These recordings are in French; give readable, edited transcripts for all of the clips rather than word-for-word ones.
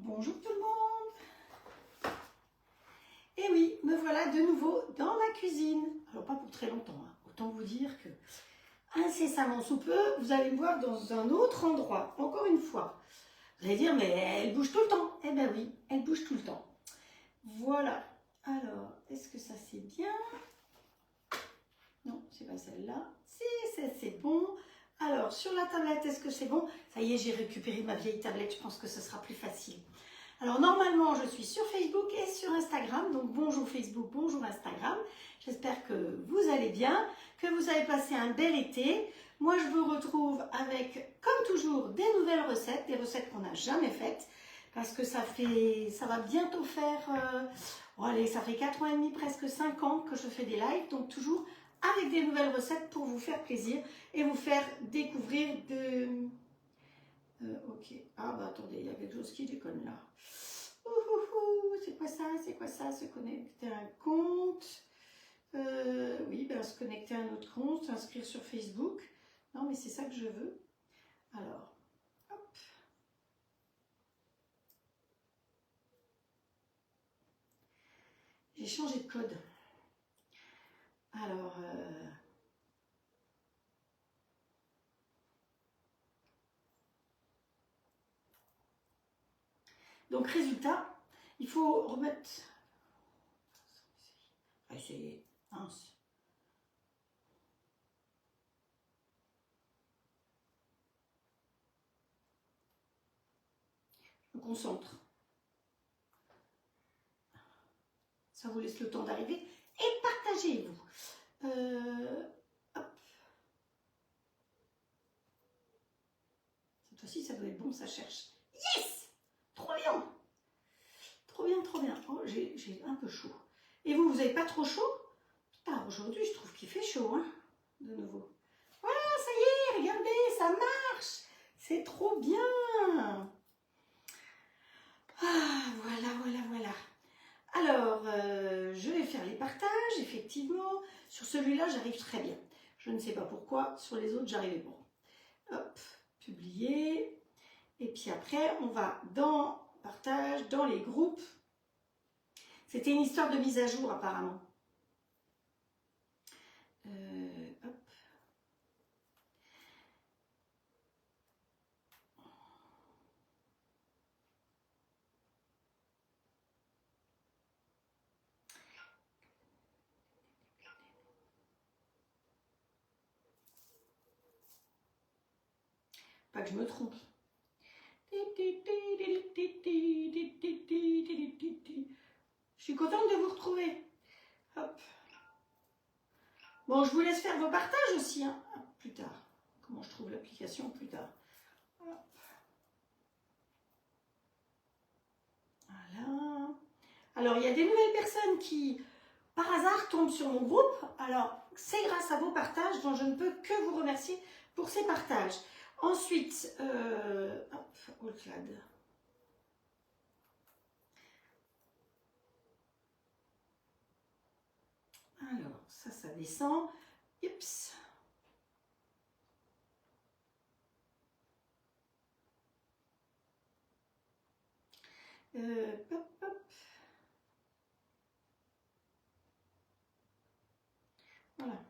Bonjour tout le monde. Et oui, me voilà de nouveau dans ma cuisine. Alors pas pour très longtemps, hein. Autant vous dire que incessamment sous peu, vous allez me voir dans un autre endroit, encore une fois. Vous allez dire, mais elle bouge tout le temps. Eh ben oui, elle bouge tout le temps. Voilà. Alors, est-ce que ça c'est bien? Non, c'est pas celle-là. Si, c'est bon. Alors, sur la tablette, est-ce que c'est bon? Ça y est, j'ai récupéré ma vieille tablette. Je pense que ce sera plus facile. Alors, normalement, je suis sur Facebook et sur Instagram. Donc, bonjour Facebook, bonjour Instagram. J'espère que vous allez bien, que vous avez passé un bel été. Moi, je vous retrouve avec, comme toujours, des nouvelles recettes, des recettes qu'on n'a jamais faites. Parce que ça va bientôt faire, allez, ça fait 4 ans et demi, presque 5 ans que je fais des lives. Donc, toujours avec des nouvelles recettes pour vous faire plaisir et vous faire découvrir de... ok. Ah bah attendez, il y a quelque chose qui déconne là. C'est quoi ça? C'est quoi ça? Se connecter à un compte. Oui, ben, se connecter à un autre compte, s'inscrire sur Facebook. Non, mais c'est ça que je veux. Alors, hop. J'ai changé de code. Alors, donc, résultat, il faut remettre... C'est mince. Je me concentre. Ça vous laisse le temps d'arriver. Et partagez-vous. Hop. Cette fois-ci, ça doit être bon, ça cherche. Yes! Trop bien! Trop bien, trop bien. Oh, j'ai un peu chaud. Et vous, vous n'avez pas trop chaud? Putain, aujourd'hui, je trouve qu'il fait chaud, hein, de nouveau. Voilà, ça y est, regardez, ça marche. C'est trop bien. Ah, voilà, voilà, voilà. Alors, je vais faire les partages, effectivement. Sur celui-là, j'arrive très bien. Je ne sais pas pourquoi. Sur les autres, j'arrivais pas. Hop, publier. Et puis après, on va dans partage, dans les groupes. C'était une histoire de mise à jour, apparemment. Hop. Pas que je me trompe. Je suis contente de vous retrouver. Hop. Bon, je vous laisse faire vos partages aussi, hein. Plus tard. Comment je trouve l'application plus tard. Hop. Voilà. Alors, il y a des nouvelles personnes qui, par hasard, tombent sur mon groupe. Alors, c'est grâce à vos partages dont je ne peux que vous remercier pour ces partages. Ensuite, hop, Outcloud. Alors, ça descend. Oups. Hop, hop. Voilà.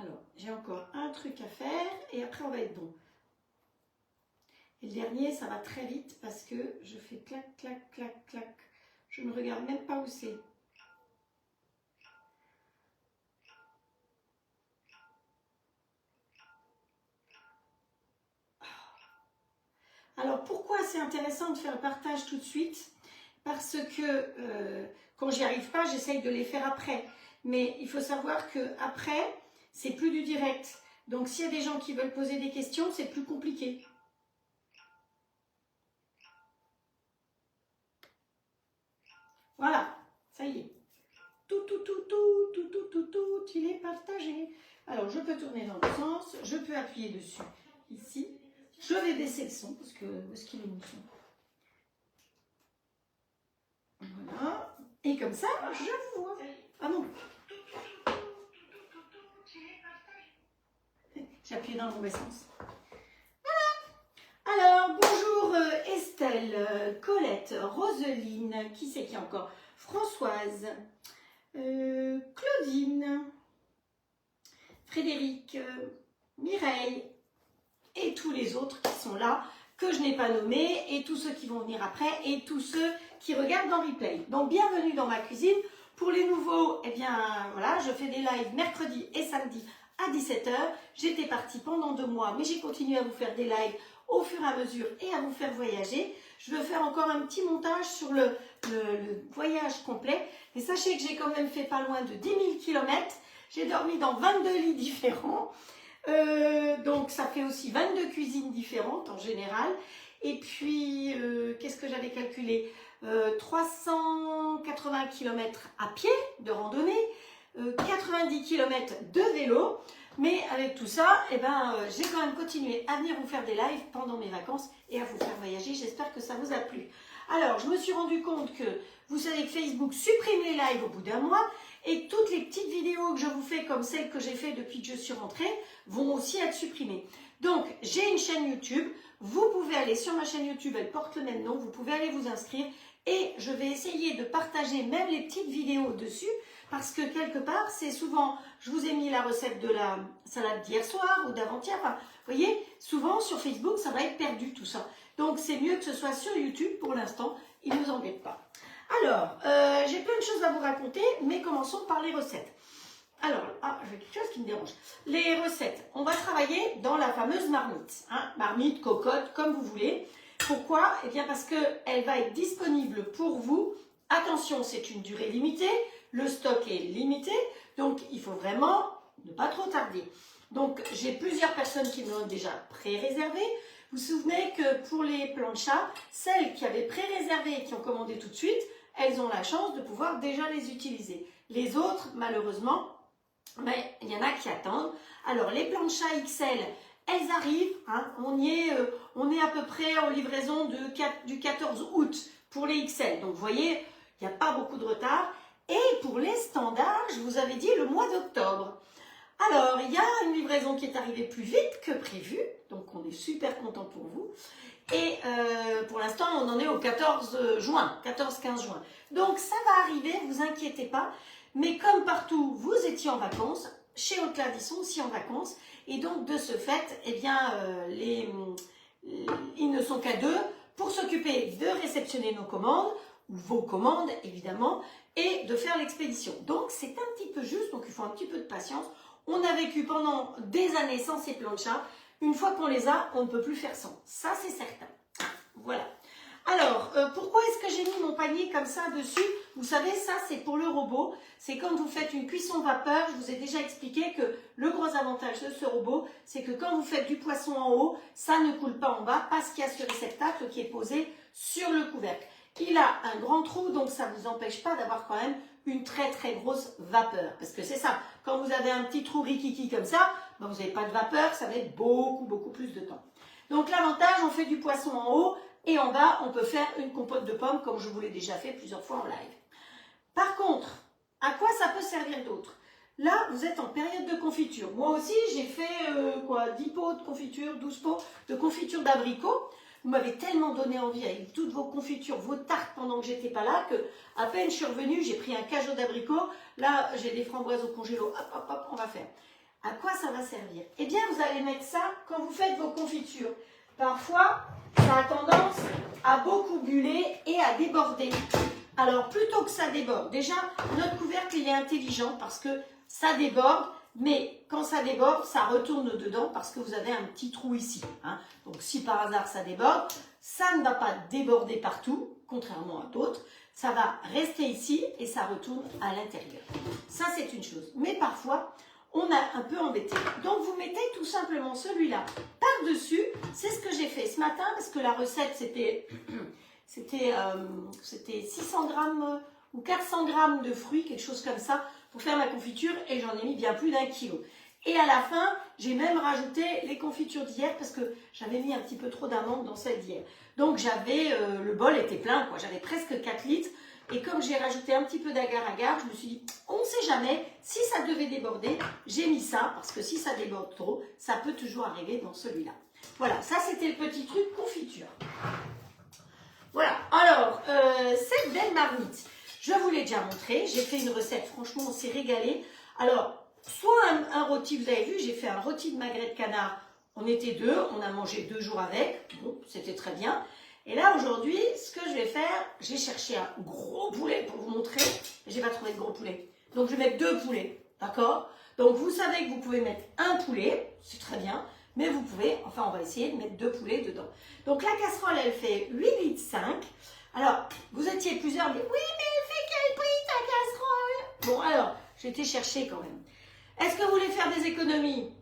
Alors, j'ai encore un truc à faire et après on va être bon. Et le dernier, ça va très vite parce que je fais clac, clac, clac, clac. Je ne regarde même pas où c'est. Alors, pourquoi c'est intéressant de faire le partage tout de suite? Parce que quand j'y arrive pas, j'essaye de les faire après. Mais il faut savoir que après, c'est plus du direct. Donc, s'il y a des gens qui veulent poser des questions, c'est plus compliqué. Voilà, ça y est. Tout, il est partagé. Alors, je peux tourner dans le sens, je peux appuyer dessus, ici. Je vais baisser le son, parce que où est-ce qu'il est mon son? Voilà. Et comme ça, je vous vois. Ah non. J'ai appuyé dans le mauvais sens. Alors, bonjour Estelle, Colette, Roseline, qui c'est qui encore? Françoise, Claudine, Frédéric, Mireille et tous les autres qui sont là, que je n'ai pas nommés, et tous ceux qui vont venir après, et tous ceux qui regardent dans replay. Donc, bienvenue dans ma cuisine. Pour les nouveaux, eh bien, voilà, je fais des lives mercredi et samedi à 17 h. J'étais partie pendant 2 mois, mais j'ai continué à vous faire des lives au fur et à mesure et à vous faire voyager. Je veux faire encore un petit montage sur le voyage complet. Et sachez que j'ai quand même fait pas loin de 10 000 km. J'ai dormi dans 22 lits différents. Donc ça fait aussi 22 cuisines différentes en général. Et puis, qu'est-ce que j'avais calculé? 380 km à pied de randonnée, 90 km de vélo. Mais avec tout ça, eh ben, j'ai quand même continué à venir vous faire des lives pendant mes vacances et à vous faire voyager. J'espère que ça vous a plu. Alors, je me suis rendu compte que vous savez que Facebook supprime les lives au bout d'un mois et toutes les petites vidéos que je vous fais, comme celles que j'ai fait depuis que je suis rentrée, vont aussi être supprimées. Donc, j'ai une chaîne YouTube. Vous pouvez aller sur ma chaîne YouTube, elle porte le même nom. Vous pouvez aller vous inscrire et je vais essayer de partager même les petites vidéos dessus. Parce que quelque part, c'est souvent, je vous ai mis la recette de la salade d'hier soir ou d'avant-hier. Enfin, vous voyez, souvent sur Facebook, ça va être perdu tout ça. Donc, c'est mieux que ce soit sur YouTube pour l'instant. Il ne nous embête pas. Alors, j'ai plein de choses à vous raconter, mais commençons par les recettes. Alors, j'ai quelque chose qui me dérange. Les recettes, on va travailler dans la fameuse marmite. Hein, marmite, cocotte, comme vous voulez. Pourquoi? Eh bien, parce qu'elle va être disponible pour vous. Attention, c'est une durée limitée. Le stock est limité, donc il faut vraiment ne pas trop tarder. Donc j'ai plusieurs personnes qui me l'ont déjà pré-réservé. Vous vous souvenez que pour les planchas, celles qui avaient pré-réservé et qui ont commandé tout de suite, elles ont la chance de pouvoir déjà les utiliser. Les autres, malheureusement, mais il y en a qui attendent. Alors les planchas XL, elles arrivent. Hein, on est à peu près en livraison du 14 août pour les XL. Donc vous voyez, il n'y a pas beaucoup de retard. Et pour les standards, je vous avais dit le mois d'octobre. Alors, il y a une livraison qui est arrivée plus vite que prévu. Donc, on est super content pour vous. Et pour l'instant, on en est au 14 juin, 14-15 juin. Donc, ça va arriver, ne vous inquiétez pas. Mais comme partout, vous étiez en vacances. Chez Haute-Claire, ils sont aussi en vacances. Et donc, de ce fait, eh bien, ils ne sont qu'à 2 pour s'occuper de réceptionner nos commandes, ou vos commandes, évidemment, et de faire l'expédition. Donc, c'est un petit peu juste, donc il faut un petit peu de patience. On a vécu pendant des années sans ces planchas. Une fois qu'on les a, on ne peut plus faire sans. Ça, c'est certain. Voilà. Alors, pourquoi est-ce que j'ai mis mon panier comme ça dessus? Vous savez, ça, c'est pour le robot. C'est quand vous faites une cuisson vapeur. Je vous ai déjà expliqué que le gros avantage de ce robot, c'est que quand vous faites du poisson en haut, ça ne coule pas en bas parce qu'il y a ce réceptacle qui est posé sur le couvercle. Il a un grand trou, donc ça ne vous empêche pas d'avoir quand même une très très grosse vapeur. Parce que c'est ça, quand vous avez un petit trou rikiki comme ça, ben vous n'avez pas de vapeur, ça va être beaucoup plus de temps. Donc l'avantage, on fait du poisson en haut et en bas, on peut faire une compote de pommes comme je vous l'ai déjà fait plusieurs fois en live. Par contre, à quoi ça peut servir d'autre? Là, vous êtes en période de confiture. Moi aussi, j'ai fait 10 pots de confiture, 12 pots de confiture d'abricot. Vous m'avez tellement donné envie avec toutes vos confitures, vos tartes pendant que j'étais pas là, que à peine je suis revenue, j'ai pris un cajot d'abricots. Là, j'ai des framboises au congélo. Hop, on va faire. À quoi ça va servir? Eh bien, vous allez mettre ça quand vous faites vos confitures. Parfois, ça a tendance à beaucoup buller et à déborder. Alors, plutôt que ça déborde, déjà, notre couvercle, il est intelligent parce que ça déborde. Mais quand ça déborde, ça retourne dedans parce que vous avez un petit trou ici. Hein. Donc si par hasard ça déborde, ça ne va pas déborder partout, contrairement à d'autres. Ça va rester ici et ça retourne à l'intérieur. Ça, c'est une chose. Mais parfois, on a un peu embêté. Donc vous mettez tout simplement celui-là par-dessus. C'est ce que j'ai fait ce matin parce que la recette, c'était 600 grammes ou 400 grammes de fruits, quelque chose comme ça, pour faire ma confiture, et j'en ai mis bien plus d'1 kilo. Et à la fin, j'ai même rajouté les confitures d'hier parce que j'avais mis un petit peu trop d'amandes dans celle d'hier. Donc le bol était plein, quoi. J'avais presque 4 litres. Et comme j'ai rajouté un petit peu d'agar-agar, je me suis dit, on ne sait jamais, si ça devait déborder, j'ai mis ça, parce que si ça déborde trop, ça peut toujours arriver dans celui-là. Voilà, ça c'était le petit truc confiture. Voilà, alors, cette belle marmite, je vous l'ai déjà montré, j'ai fait une recette, franchement on s'est régalé. Alors, soit un rôti, vous avez vu, j'ai fait un rôti de magret de canard, on était deux, on a mangé 2 jours avec, bon, c'était très bien. Et là aujourd'hui, ce que je vais faire, j'ai cherché un gros poulet pour vous montrer, mais j'ai pas trouvé de gros poulet. Donc je vais mettre 2 poulets, d'accord? Donc vous savez que vous pouvez mettre un poulet, c'est très bien, mais vous pouvez, enfin on va essayer de mettre 2 poulets dedans. Donc la casserole, elle fait 8 litres 5. Alors, vous étiez plusieurs à dire, oui mais elle fait quel prix ta casserole? Bon alors, j'ai été chercher quand même. Est-ce que vous voulez faire des économies?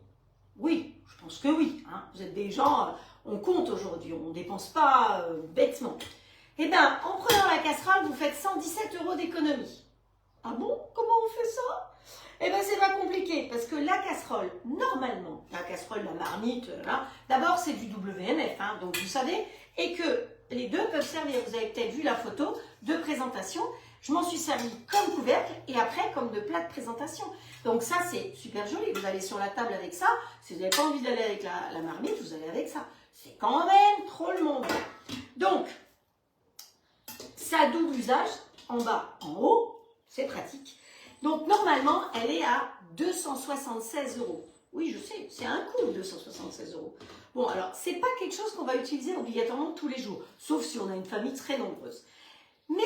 Oui, je pense que oui. Hein. Vous êtes des gens, on compte aujourd'hui, on ne dépense pas bêtement. Eh bien, en prenant la casserole, vous faites 117 € d'économie. Ah bon? Comment on fait ça? Eh bien, c'est pas compliqué, parce que la casserole, normalement, la casserole, la marmite, d'abord, c'est du WMF, hein, donc vous savez, et que les deux peuvent servir. Vous avez peut-être vu la photo de présentation. Je m'en suis servi comme couvercle et après comme de plat de présentation. Donc ça, c'est super joli. Vous allez sur la table avec ça. Si vous n'avez pas envie d'aller avec la marmite, vous allez avec ça. C'est quand même trop le monde. Donc, ça double usage, en bas, en haut. C'est pratique. Donc, normalement, elle est à 276 €. Oui, je sais, c'est un coût, 276 €. Bon, alors, c'est pas quelque chose qu'on va utiliser obligatoirement tous les jours, sauf si on a une famille très nombreuse. Mais,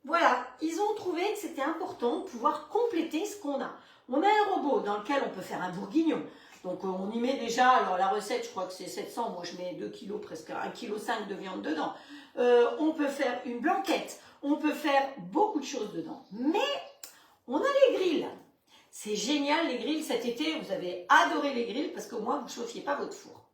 voilà, ils ont trouvé que c'était important de pouvoir compléter ce qu'on a. On a un robot dans lequel on peut faire un bourguignon. Donc, on y met déjà, alors la recette, je crois que c'est 700, moi je mets 2 kg, presque 1,5 kg de viande dedans. On peut faire une blanquette, on peut faire beaucoup de choses dedans. Mais, on a les grilles. C'est génial les grilles cet été, vous avez adoré les grilles parce qu'au moins vous ne chauffiez pas votre four.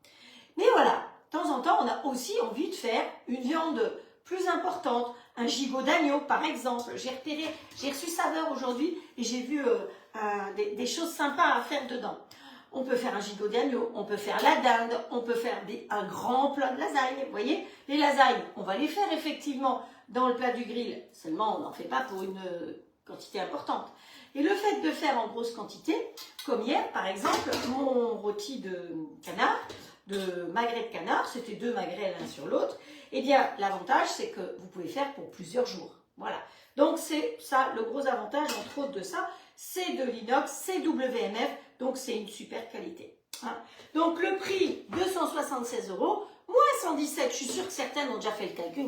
Mais voilà, de temps en temps on a aussi envie de faire une viande plus importante, un gigot d'agneau par exemple. J'ai reçu Saveur aujourd'hui et j'ai vu des choses sympas à faire dedans. On peut faire un gigot d'agneau, on peut faire la dinde, on peut faire un grand plat de lasagne. Vous voyez, les lasagnes, on va les faire effectivement dans le plat du grill, seulement on n'en fait pas pour une quantité importante. Et le fait de faire en grosse quantité, comme hier par exemple, mon rôti de canard, de magret de canard, c'était 2 magrets l'un sur l'autre, et bien l'avantage c'est que vous pouvez faire pour plusieurs jours. Voilà. Donc c'est ça le gros avantage entre autres de ça, c'est de l'inox, c'est WMF, donc c'est une super qualité. Hein. Donc le prix 276 €, moins 117, je suis sûre que certaines ont déjà fait le calcul,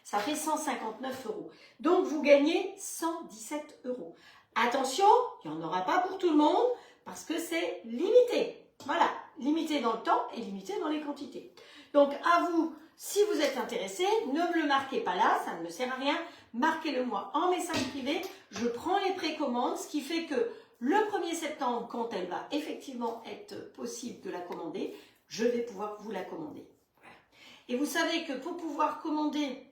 ça fait 159 €. Donc, vous gagnez 117 €. Attention, il n'y en aura pas pour tout le monde parce que c'est limité. Voilà, limité dans le temps et limité dans les quantités. Donc, à vous, si vous êtes intéressé, ne me le marquez pas là, ça ne me sert à rien. Marquez-le moi en message privé. Je prends les précommandes, ce qui fait que le 1er septembre, quand elle va effectivement être possible de la commander, je vais pouvoir vous la commander. Voilà. Et vous savez que pour pouvoir commander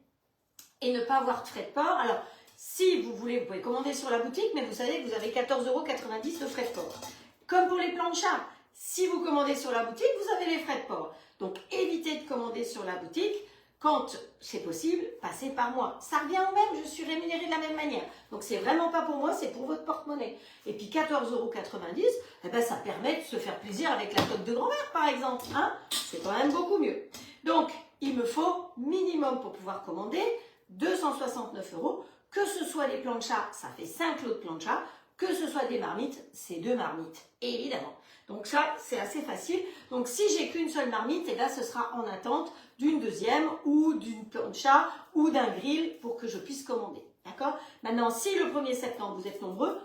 et ne pas avoir de frais de port. Alors, si vous voulez, vous pouvez commander sur la boutique, mais vous savez que vous avez 14,90 € de frais de port. Comme pour les planchas, si vous commandez sur la boutique, vous avez les frais de port. Donc, évitez de commander sur la boutique. Quand c'est possible, passez par moi. Ça revient au même, je suis rémunérée de la même manière. Donc, c'est vraiment pas pour moi, c'est pour votre porte-monnaie. Et puis, 14,90 €, eh ben, ça permet de se faire plaisir avec la toque de grand-mère, par exemple. Hein, c'est quand même beaucoup mieux. Donc, il me faut minimum pour pouvoir commander 269 €, que ce soit les planchas, ça fait 5 lots de planchas, que ce soit des marmites, c'est 2 marmites, évidemment. Donc ça, c'est assez facile. Donc si j'ai qu'une seule marmite, et là, ce sera en attente d'une deuxième ou d'une plancha ou d'un grill pour que je puisse commander. D'accord? Maintenant, si le 1er septembre, vous êtes nombreux,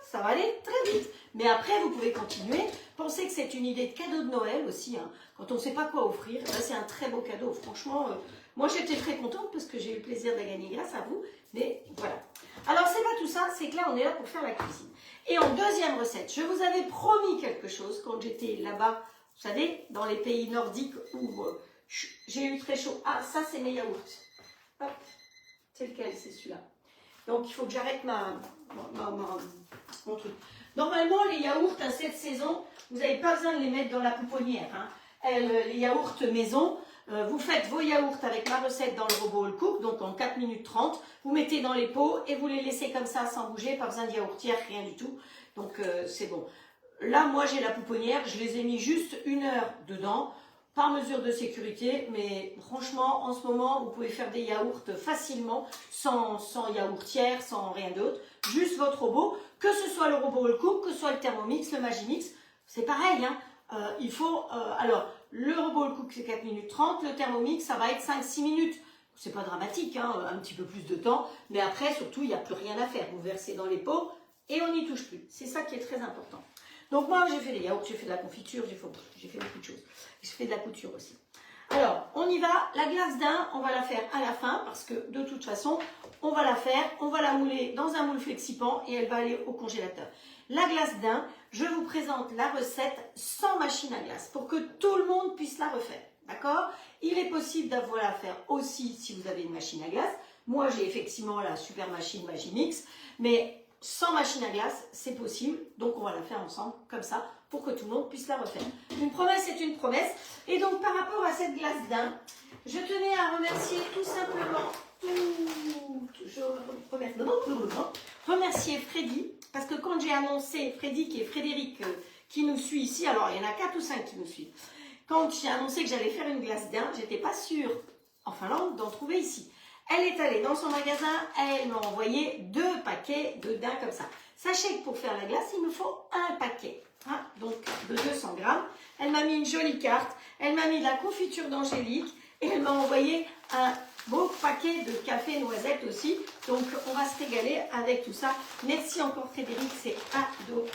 ça va aller très vite. Mais après, vous pouvez continuer. Pensez que c'est une idée de cadeau de Noël aussi. Hein. Quand on ne sait pas quoi offrir, c'est un très beau cadeau. Franchement, moi j'étais très contente parce que j'ai eu le plaisir de la gagner grâce à vous. Mais voilà. Alors, c'est pas tout ça, c'est que là, on est là pour faire la cuisine. Et en deuxième recette, je vous avais promis quelque chose quand j'étais là-bas, vous savez, dans les pays nordiques où j'ai eu très chaud. Ah, ça, c'est mes yaourts. Hop, c'est lequel? C'est celui-là. Donc, il faut que j'arrête mon truc. Normalement, les yaourts à cette saison, vous n'avez pas besoin de les mettre dans la pouponnière. Hein. Les yaourts maison, Vous faites vos yaourts avec ma recette dans le robot All Cook, donc en 4 minutes 30. Vous mettez dans les pots et vous les laissez comme ça sans bouger, pas besoin de yaourtière, rien du tout. Donc c'est bon. Là, moi j'ai la pouponnière, je les ai mis juste 1 heure dedans, par mesure de sécurité, mais franchement, en ce moment, vous pouvez faire des yaourts facilement, sans yaourtière, sans rien d'autre. Juste votre robot, que ce soit le robot All Cook, que ce soit le Thermomix, le Magimix, c'est pareil, hein. Il faut, alors, le robot All Cook c'est 4 minutes 30, le Thermomix ça va être 5-6 minutes. C'est pas dramatique, hein, un petit peu plus de temps, mais après surtout il n'y a plus rien à faire. Vous versez dans les pots et on n'y touche plus. C'est ça qui est très important. Donc moi j'ai fait des yaourts, j'ai fait de la confiture, j'ai fait beaucoup de choses. J'ai fait de la couture aussi. Alors on y va, la glace daim, on va la faire à la fin parce que de toute façon on va la faire, on va la mouler dans un moule flexipant et elle va aller au congélateur. La glace daim, je vous présente la recette sans machine à glace pour que tout le monde puisse la refaire. D'accord? Il est possible d'avoir la faire aussi si vous avez une machine à glace. Moi j'ai effectivement la super machine Magimix, mais sans machine à glace, c'est possible. Donc on va la faire ensemble comme ça pour que tout le monde puisse la refaire. Une promesse est une promesse. Et donc par rapport à cette glace daim, je tenais à remercier tout simplement remercier Freddy, parce que quand j'ai annoncé, Freddy qui est Frédéric qui nous suit ici, alors il y en a 4 ou 5 qui nous suivent, quand j'ai annoncé que j'allais faire une glace daim, j'étais pas sûre en Finlande d'en trouver ici. Elle est allée dans son magasin, elle m'a envoyé 2 paquets de daim comme ça. Sachez que pour faire la glace, il me faut un paquet, hein, donc de 200 grammes. Elle m'a mis une jolie carte, elle m'a mis de la confiture d'angélique et elle m'a envoyé un beau paquet de café noisette aussi. Donc on va se régaler avec tout ça. Merci encore Frédéric, c'est adorable.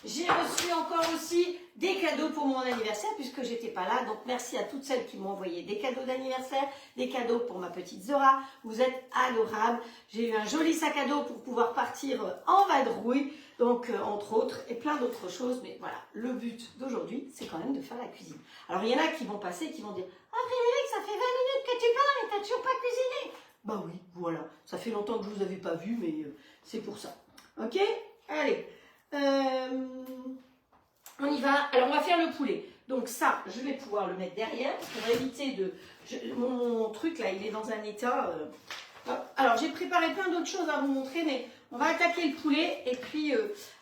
J'ai reçu encore aussi des cadeaux pour mon anniversaire puisque j'étais pas là. Donc merci à toutes celles qui m'ont envoyé des cadeaux d'anniversaire, des cadeaux pour ma petite Zora. Vous êtes adorables. J'ai eu un joli sac à dos pour pouvoir partir en vadrouille. Donc entre autres et plein d'autres choses. Mais voilà, le but d'aujourd'hui, c'est quand même de faire la cuisine. Alors il y en a qui vont passer et qui vont dire « Ah Frédéric, ça fait 20 minutes que tu parles et tu n'as toujours pas cuisiné !» Bah oui, voilà. Ça fait longtemps que je ne vous avais pas vu, mais c'est pour ça. Ok? Allez. On y va. Alors on va faire le poulet. Donc ça, je vais pouvoir le mettre derrière pour éviter de... mon truc là, il est dans un état... Alors j'ai préparé plein d'autres choses à vous montrer, mais on va attaquer le poulet. Et puis,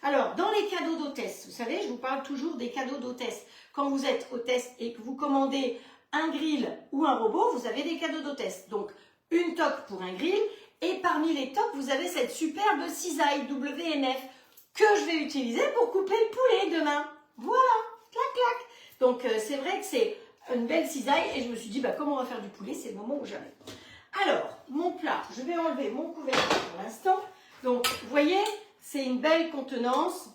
alors dans les cadeaux d'hôtesse, vous savez, je vous parle toujours des cadeaux d'hôtesse. Quand vous êtes hôtesse et que vous commandez un grill ou un robot, vous avez des cadeaux d'hôtesse. Donc une toque pour un grill. Et parmi les toques, vous avez cette superbe cisaille WNF que je vais utiliser pour couper le poulet demain. Voilà, clac clac. Donc c'est vrai que c'est une belle cisaille et je me suis dit, bah, comme on va faire du poulet, c'est le moment ou jamais. Alors, mon plat, je vais enlever mon couvercle pour l'instant. Donc, vous voyez, c'est une belle contenance.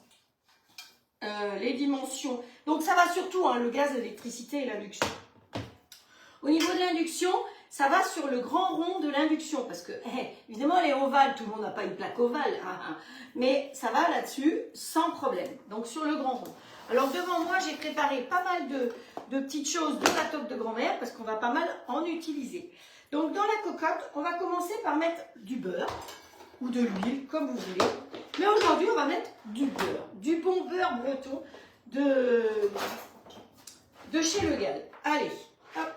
Les dimensions. Donc, ça va surtout, hein, le gaz, l'électricité et l'induction. Au niveau de l'induction, ça va sur le grand rond de l'induction. Parce que, évidemment, les ovales, tout le monde n'a pas une plaque ovale. Hein, mais ça va là-dessus sans problème. Donc, sur le grand rond. Alors, devant moi, j'ai préparé pas mal de petites choses de la toque de grand-mère parce qu'on va pas mal en utiliser. Donc, dans la cocotte, on va commencer par mettre du beurre ou de l'huile, comme vous voulez. Mais aujourd'hui, on va mettre du beurre. Du bon beurre breton de chez Le Gall. Allez, hop.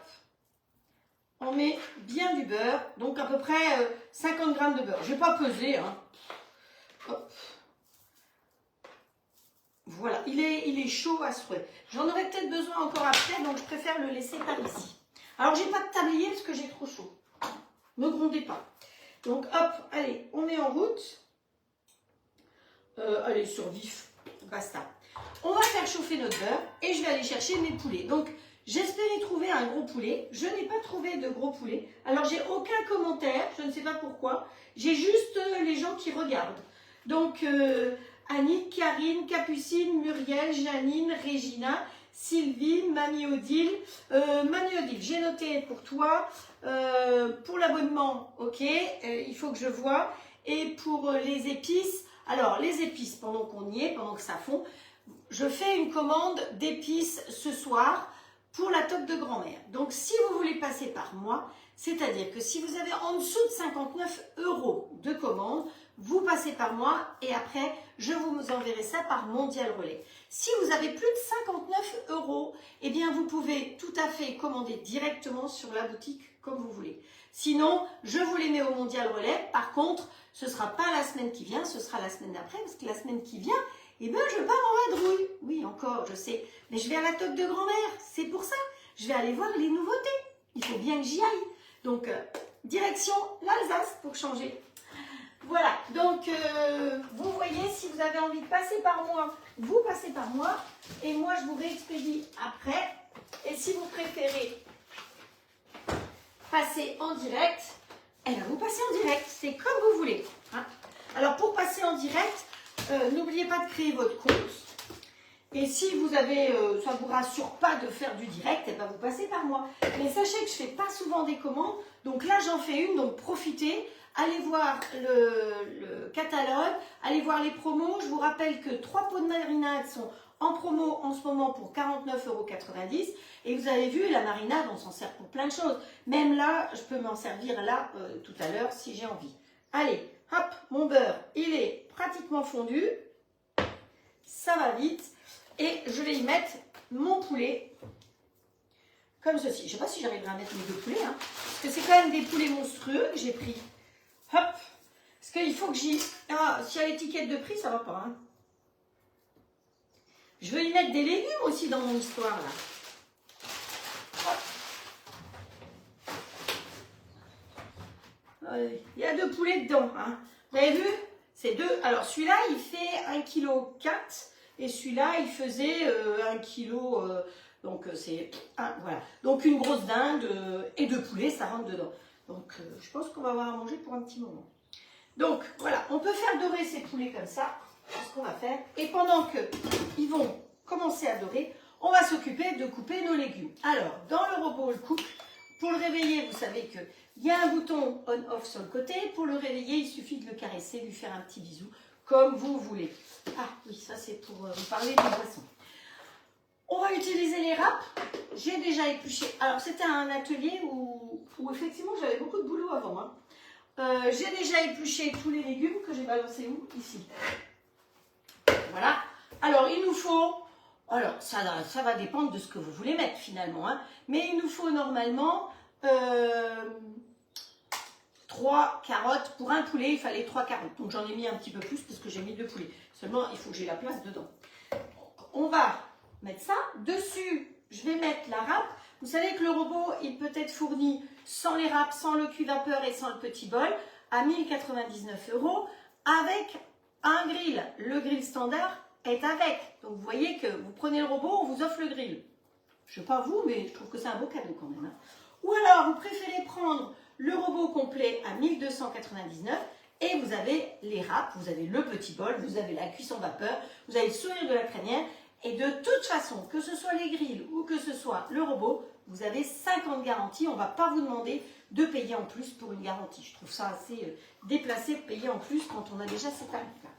On met bien du beurre. Donc, à peu près 50 grammes de beurre. Je ne vais pas peser, hein. Hop. Voilà, il est chaud à souhait. J'en aurai peut-être besoin encore après, donc je préfère le laisser par ici. Alors, j'ai pas de tablier parce que j'ai trop chaud. Ne grondez pas. Donc, hop, allez, on met en route. Allez, sur vif, basta. On va faire chauffer notre beurre et je vais aller chercher mes poulets. Donc, j'espérais trouver un gros poulet. Je n'ai pas trouvé de gros poulet. Alors, j'ai aucun commentaire, je ne sais pas pourquoi. J'ai juste les gens qui regardent. Donc, Annick, Karine, Capucine, Muriel, Janine, Régina, Sylvie, Mamie Odile. Mamie Odile, j'ai noté pour toi. Pour l'abonnement, ok, il faut que je vois. Et pour les épices, alors les épices, pendant qu'on y est, pendant que ça fond, je fais une commande d'épices ce soir pour la toque de grand-mère. Donc si vous voulez passer par moi, c'est-à-dire que si vous avez en dessous de 59 € de commande, vous passez par moi et après, je vous enverrai ça par Mondial Relais. Si vous avez plus de 59 €, eh bien, vous pouvez tout à fait commander directement sur la boutique comme vous voulez. Sinon, je vous les mets au Mondial Relais. Par contre, ce ne sera pas la semaine qui vient, ce sera la semaine d'après, parce que la semaine qui vient, eh bien, je pars en vadrouille. Oui, encore, je sais. Mais je vais à la toque de grand-mère, c'est pour ça. Je vais aller voir les nouveautés. Il faut bien que j'y aille. Donc, direction l'Alsace pour changer. Voilà, donc vous voyez, si vous avez envie de passer par moi, vous passez par moi. Et moi, je vous réexpédie après. Et si vous préférez passer en direct, eh bien, vous passez en direct. C'est comme vous voulez. Hein. Alors, pour passer en direct, n'oubliez pas de créer votre compte. Et si vous avez, ça ne vous rassure pas de faire du direct, eh bien vous passez par moi. Mais sachez que je ne fais pas souvent des commandes. Donc là, j'en fais une, donc profitez. Allez voir le catalogue, allez voir les promos. Je vous rappelle que 3 pots de marinade sont en promo en ce moment pour 49,90 €. Et vous avez vu, la marinade, on s'en sert pour plein de choses. Même là, je peux m'en servir là tout à l'heure si j'ai envie. Allez, hop, mon beurre, il est pratiquement fondu. Ça va vite. Et je vais y mettre mon poulet, comme ceci. Je ne sais pas si j'arriverai à mettre mes 2 poulets, hein, parce que c'est quand même des poulets monstrueux que j'ai pris. Hop, parce qu'il faut que j'y... Ah, s'il y a l'étiquette de prix, ça ne va pas. Hein. Je veux y mettre des légumes aussi dans mon histoire, là. Hop. Il y a 2 poulets dedans. Hein. Vous avez vu? C'est 2. Alors, celui-là, il fait 1,4 kg. Et celui-là, il faisait 1 kg, donc c'est voilà. Donc une grosse dinde et 2 poulets, ça rentre dedans. Donc je pense qu'on va avoir à manger pour un petit moment. Donc voilà, on peut faire dorer ces poulets comme ça, c'est ce qu'on va faire. Et pendant qu'ils vont commencer à dorer, on va s'occuper de couper nos légumes. Alors, dans le robot Cook, pour le réveiller, vous savez qu'il y a un bouton on-off sur le côté. Pour le réveiller, il suffit de le caresser, lui faire un petit bisou, comme vous voulez. Ah oui, ça c'est pour vous parler du poisson. On va utiliser les râpes. J'ai déjà épluché. Alors c'était un atelier où effectivement j'avais beaucoup de boulot avant. Hein. J'ai déjà épluché tous les légumes que j'ai balancés où? Ici. Voilà. Alors il nous faut... Alors ça va dépendre de ce que vous voulez mettre finalement. Hein. Mais il nous faut normalement... 3 carottes. Pour un poulet, il fallait 3 carottes. Donc j'en ai mis un petit peu plus parce que j'ai mis 2 poulets. Seulement, il faut que j'ai la place dedans. On va mettre ça. Dessus, je vais mettre la râpe. Vous savez que le robot, il peut être fourni sans les râpes, sans le cuit-vapeur et sans le petit bol à 1099 € avec un grill. Le grill standard est avec. Donc vous voyez que vous prenez le robot, on vous offre le grill. Je ne sais pas vous, mais je trouve que c'est un beau cadeau quand même. Hein. Ou alors, vous préférez prendre le robot complet à 1299 et vous avez les râpes, vous avez le petit bol, vous avez la cuisson vapeur, vous avez le sourire de la crinière et de toute façon, que ce soit les grilles ou que ce soit le robot, vous avez 5 ans de garantie. On ne va pas vous demander de payer en plus pour une garantie. Je trouve ça assez déplacé de payer en plus quand on a déjà ces tarifs-là.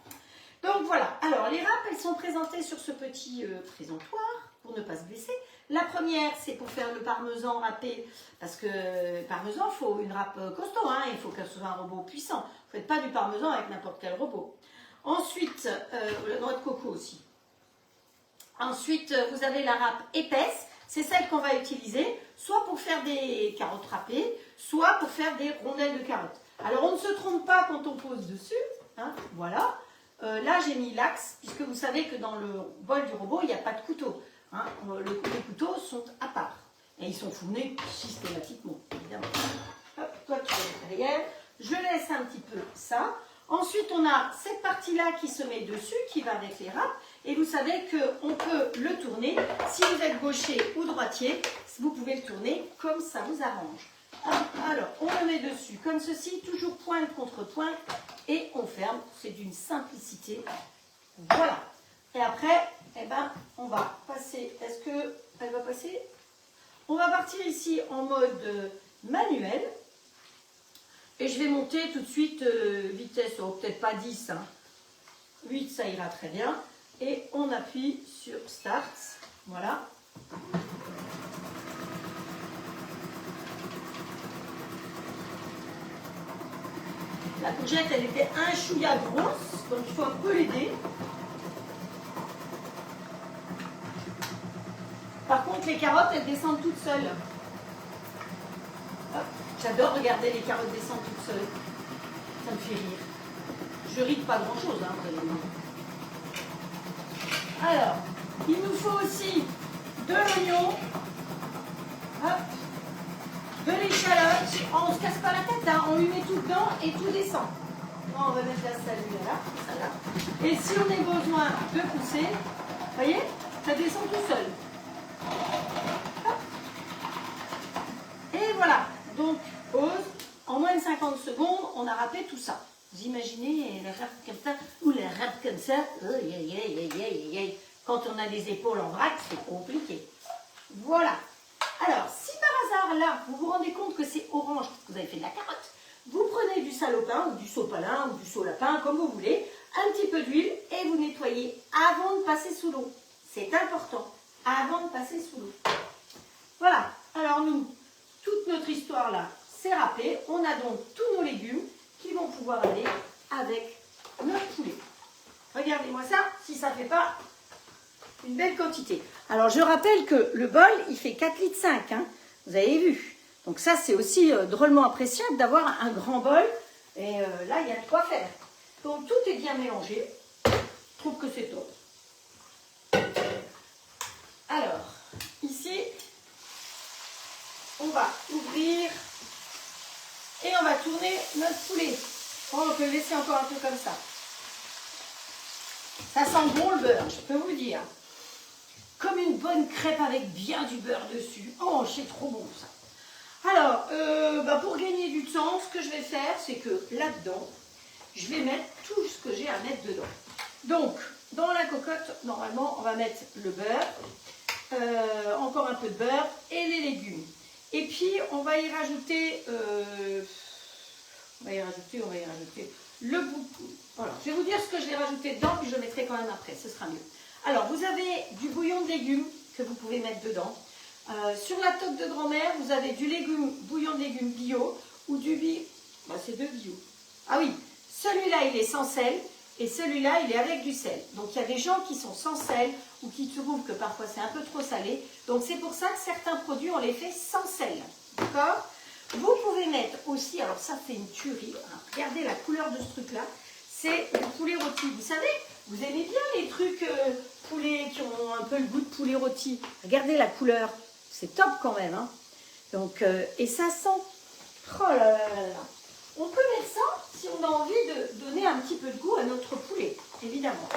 Donc voilà, alors les râpes, elles sont présentées sur ce petit présentoir pour ne pas se blesser. La première, c'est pour faire le parmesan râpé, parce que le parmesan, il faut une râpe costaud, hein, il faut que ce soit un robot puissant. Vous ne faites pas du parmesan avec n'importe quel robot. Ensuite, la noix de coco aussi. Ensuite, vous avez la râpe épaisse, c'est celle qu'on va utiliser, soit pour faire des carottes râpées, soit pour faire des rondelles de carottes. Alors, on ne se trompe pas quand on pose dessus, hein, voilà. Là, j'ai mis l'axe, puisque vous savez que dans le bol du robot, il n'y a pas de couteau. Hein, les couteaux sont à part et ils sont fournis systématiquement, évidemment. Hop, toi tu es derrière, je laisse un petit peu ça. Ensuite, on a cette partie-là qui se met dessus, qui va avec les râpes. Et vous savez qu'on peut le tourner. Si vous êtes gaucher ou droitier, vous pouvez le tourner comme ça vous arrange. Alors, on le met dessus comme ceci, toujours pointe contre pointe, et on ferme. C'est d'une simplicité. Voilà. Et après, eh ben, on va passer. Est-ce qu'elle va passer? On va partir ici en mode manuel. Et je vais monter tout de suite vitesse, oh, peut-être pas 10, hein. 8, ça ira très bien. Et on appuie sur Start. Voilà. La courgette, elle était un chouïa grosse, donc il faut un peu l'aider. Par contre, les carottes, elles descendent toutes seules. J'adore regarder les carottes descendre toutes seules. Ça me fait rire. Je ris de pas grand-chose, hein, vous allez voir. Alors, il nous faut aussi de l'oignon, de l'échalote. Oh, on ne se casse pas la tête, hein, on lui met tout dedans et tout descend. Bon, on va mettre la salade là, ça là. Et si on a besoin de pousser, vous voyez, ça descend tout seul. Hop. Et voilà, donc pause. En moins de 50 secondes, on a râpé tout ça. Vous imaginez le râpe comme ça ou le râpe comme ça. Quand on a des épaules en vrac, c'est compliqué. Voilà. Alors, si par hasard, là, vous vous rendez compte que c'est orange, parce que vous avez fait de la carotte, vous prenez du salopin ou du sopalin ou du solapin, comme vous voulez, un petit peu d'huile et vous nettoyez avant de passer sous l'eau. C'est important, avant de passer sous l'eau. Voilà. Alors nous, toute notre histoire là, c'est râpé. On a donc tous nos légumes qui vont pouvoir aller avec notre poulet. Regardez-moi ça, si ça ne fait pas une belle quantité. Alors je rappelle que le bol, il fait 4,5 litres, hein, vous avez vu. Donc ça, c'est aussi drôlement appréciable d'avoir un grand bol. Et là, il y a de quoi faire. Donc tout est bien mélangé. Je trouve que c'est top. Alors, ici, on va ouvrir et on va tourner notre poulet. Oh, on peut le laisser encore un peu comme ça. Ça sent bon le beurre, je peux vous dire. Comme une bonne crêpe avec bien du beurre dessus. Oh, c'est trop bon ça. Alors, pour gagner du temps, ce que je vais faire, c'est que là-dedans, je vais mettre tout ce que j'ai à mettre dedans. Donc, dans la cocotte, normalement, on va mettre le beurre, encore un peu de beurre et les légumes. Et puis, on va y rajouter, le bout. Voilà, je vais vous dire ce que je vais rajouter dedans, puis je le mettrai quand même après, ce sera mieux. Alors, vous avez du bouillon de légumes que vous pouvez mettre dedans. Sur la toque de grand-mère, vous avez du bouillon de légumes bio ou du bio. C'est deux bio. Ah oui, celui-là, il est sans sel et celui-là, il est avec du sel. Donc, il y a des gens qui sont sans sel ou qui trouvent que parfois c'est un peu trop salé. Donc, c'est pour ça que certains produits, on les fait sans sel. D'accord ? Vous pouvez mettre aussi, alors ça, c'est une tuerie. Alors, regardez la couleur de ce truc-là. C'est le poulet rôti. Vous savez, vous aimez bien les trucs poulet qui ont un peu le goût de poulet rôti. Regardez la couleur. C'est top quand même. Hein. Donc, et ça sent. Oh là là là là. On peut mettre ça si on a envie de donner un petit peu de goût à notre poulet, évidemment.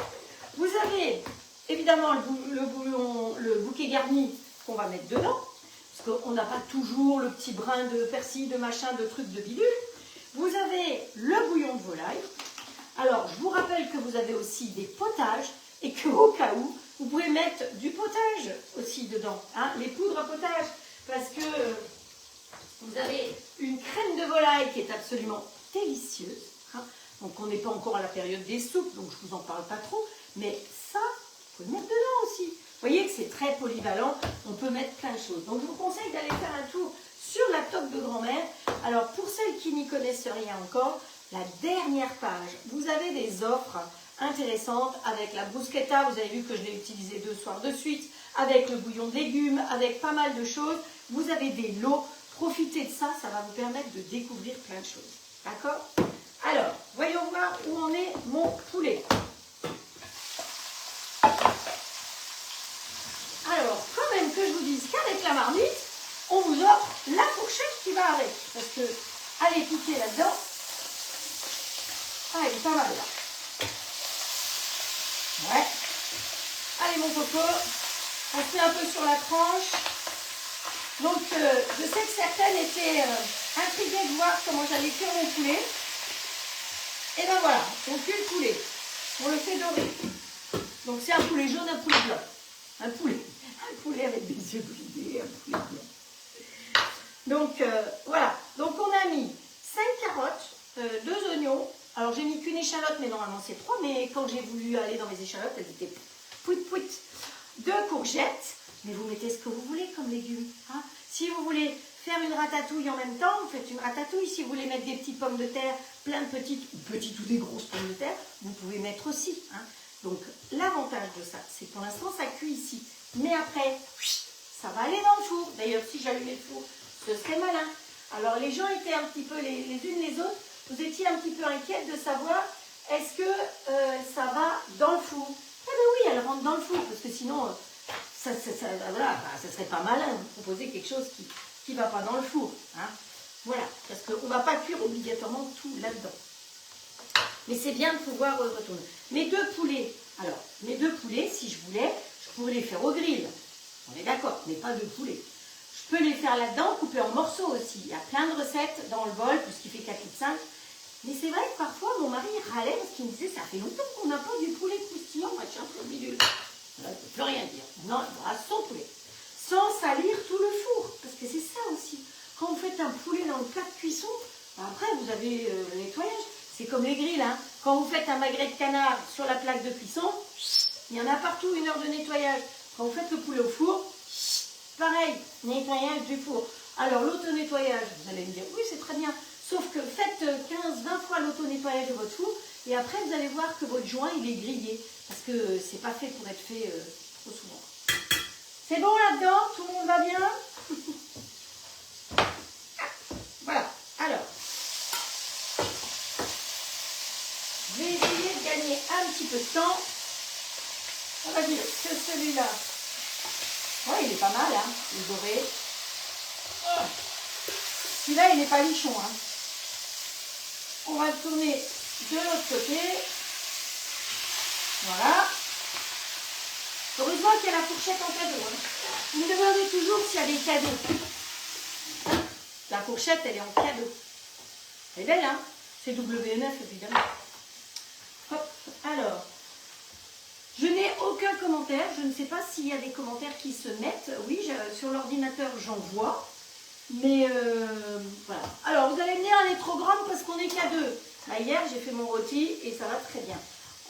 Vous avez évidemment le bouquet garni qu'on va mettre dedans, parce qu'on n'a pas toujours le petit brin de persil, de machin, de trucs de bidule. Vous avez le bouillon de volaille. Alors, je vous rappelle que vous avez aussi des potages et qu'au cas où, vous pouvez mettre du potage aussi dedans, hein, les poudres à potage, parce que vous avez une crème de volaille qui est absolument délicieuse. Hein. Donc, on n'est pas encore à la période des soupes, donc je ne vous en parle pas trop, mais ça, vous pouvez le mettre dedans aussi. Vous voyez que c'est très polyvalent, on peut mettre plein de choses. Donc, je vous conseille d'aller faire un tour sur la toque de grand-mère. Alors, pour celles qui n'y connaissent rien encore, la dernière page, vous avez des offres intéressantes avec la bruschetta, vous avez vu que je l'ai utilisé 2 soirs de suite, avec le bouillon de légumes, avec pas mal de choses. Vous avez des lots, profitez de ça, ça va vous permettre de découvrir plein de choses. D'accord? Alors, voyons voir où en est mon poulet. Alors, quand même que je vous dise qu'avec la marmite, on vous offre la fourchette qui va avec. Parce que, allez piquer là-dedans. Ah, elle est pas mal là. Ouais. Allez mon coco, on se met un peu sur la tranche. Donc, je sais que certaines étaient intriguées de voir comment j'allais cuire mon poulet. Et ben voilà, on cuit le poulet. On le fait dorer. Donc, c'est un poulet jaune, un poulet blanc. Un poulet avec des yeux bridés, un poulet blanc. Donc, voilà. Donc, on a mis 5 carottes, 2 oignons. Alors, j'ai mis qu'une échalote, mais normalement, c'est 3. Mais quand j'ai voulu aller dans mes échalotes, elles étaient pouit-pouit. 2 courgettes. Mais vous mettez ce que vous voulez comme légumes. Hein. Si vous voulez faire une ratatouille en même temps, vous faites une ratatouille. Si vous voulez mettre des petites pommes de terre, plein de petites ou des grosses pommes de terre, vous pouvez mettre aussi. Hein. Donc l'avantage de ça, c'est que pour l'instant ça cuit ici. Mais après, ça va aller dans le four. D'ailleurs, si j'allumais le four, ce serait malin. Alors les gens étaient un petit peu les unes les autres, vous étiez un petit peu inquiètes de savoir est-ce que ça va dans le four. Eh bien oui, elle rentre dans le four, parce que sinon, voilà, ça serait pas malin de vous proposer quelque chose qui ne va pas dans le four. Hein. Voilà, parce qu'on ne va pas cuire obligatoirement tout là-dedans. Mais c'est bien de pouvoir retourner. Mes deux poulets, alors, mes deux poulets, si je voulais, je pourrais les faire au grill. On est d'accord, mais pas deux poulets. Je peux les faire là-dedans, couper en morceaux aussi. Il y a plein de recettes dans le bol, puisqu'il fait 4 litres 5. Mais c'est vrai que parfois, mon mari râlait parce qu'il me disait, ça fait longtemps qu'on n'a pas du poulet croustillant, machin, bidule. Là, je ne peux plus rien dire. Non, il faudra son poulet. Sans salir tout le four. Parce que c'est ça aussi. Quand vous faites un poulet dans le plat de cuisson, après, vous avez le nettoyage. C'est comme les grilles. Hein. Quand vous faites un magret de canard sur la plaque de cuisson, il y en a partout 1 heure de nettoyage. Quand vous faites le poulet au four, pareil, nettoyage du four. Alors, l'auto-nettoyage, vous allez me dire, oui, c'est très bien. Sauf que faites 15-20 fois l'auto-nettoyage de votre four et après, vous allez voir que votre joint, il est grillé. Parce que c'est pas fait pour être fait trop souvent. C'est bon là-dedans? Tout le monde va bien? Voilà. Alors, je vais essayer de gagner un petit peu de temps. On va dire que celui-là, ouais, il est pas mal, hein, il est doré. Oh. Celui-là, il n'est pas lichon. Hein. On va le tourner de l'autre côté. Voilà. Heureusement qu'il y a la fourchette en cadeau. Hein. Vous me demandez toujours s'il y a des cadeaux. La fourchette, elle est en cadeau. Elle est belle, hein? C'est WMF, évidemment. Hop. Alors, je n'ai aucun commentaire. Je ne sais pas s'il y a des commentaires qui se mettent. Oui, sur l'ordinateur, j'en vois. Mais voilà. Alors, vous allez me dire, elle est trop grande parce qu'on n'est qu'à 2. Là, hier, j'ai fait mon rôti et ça va très bien.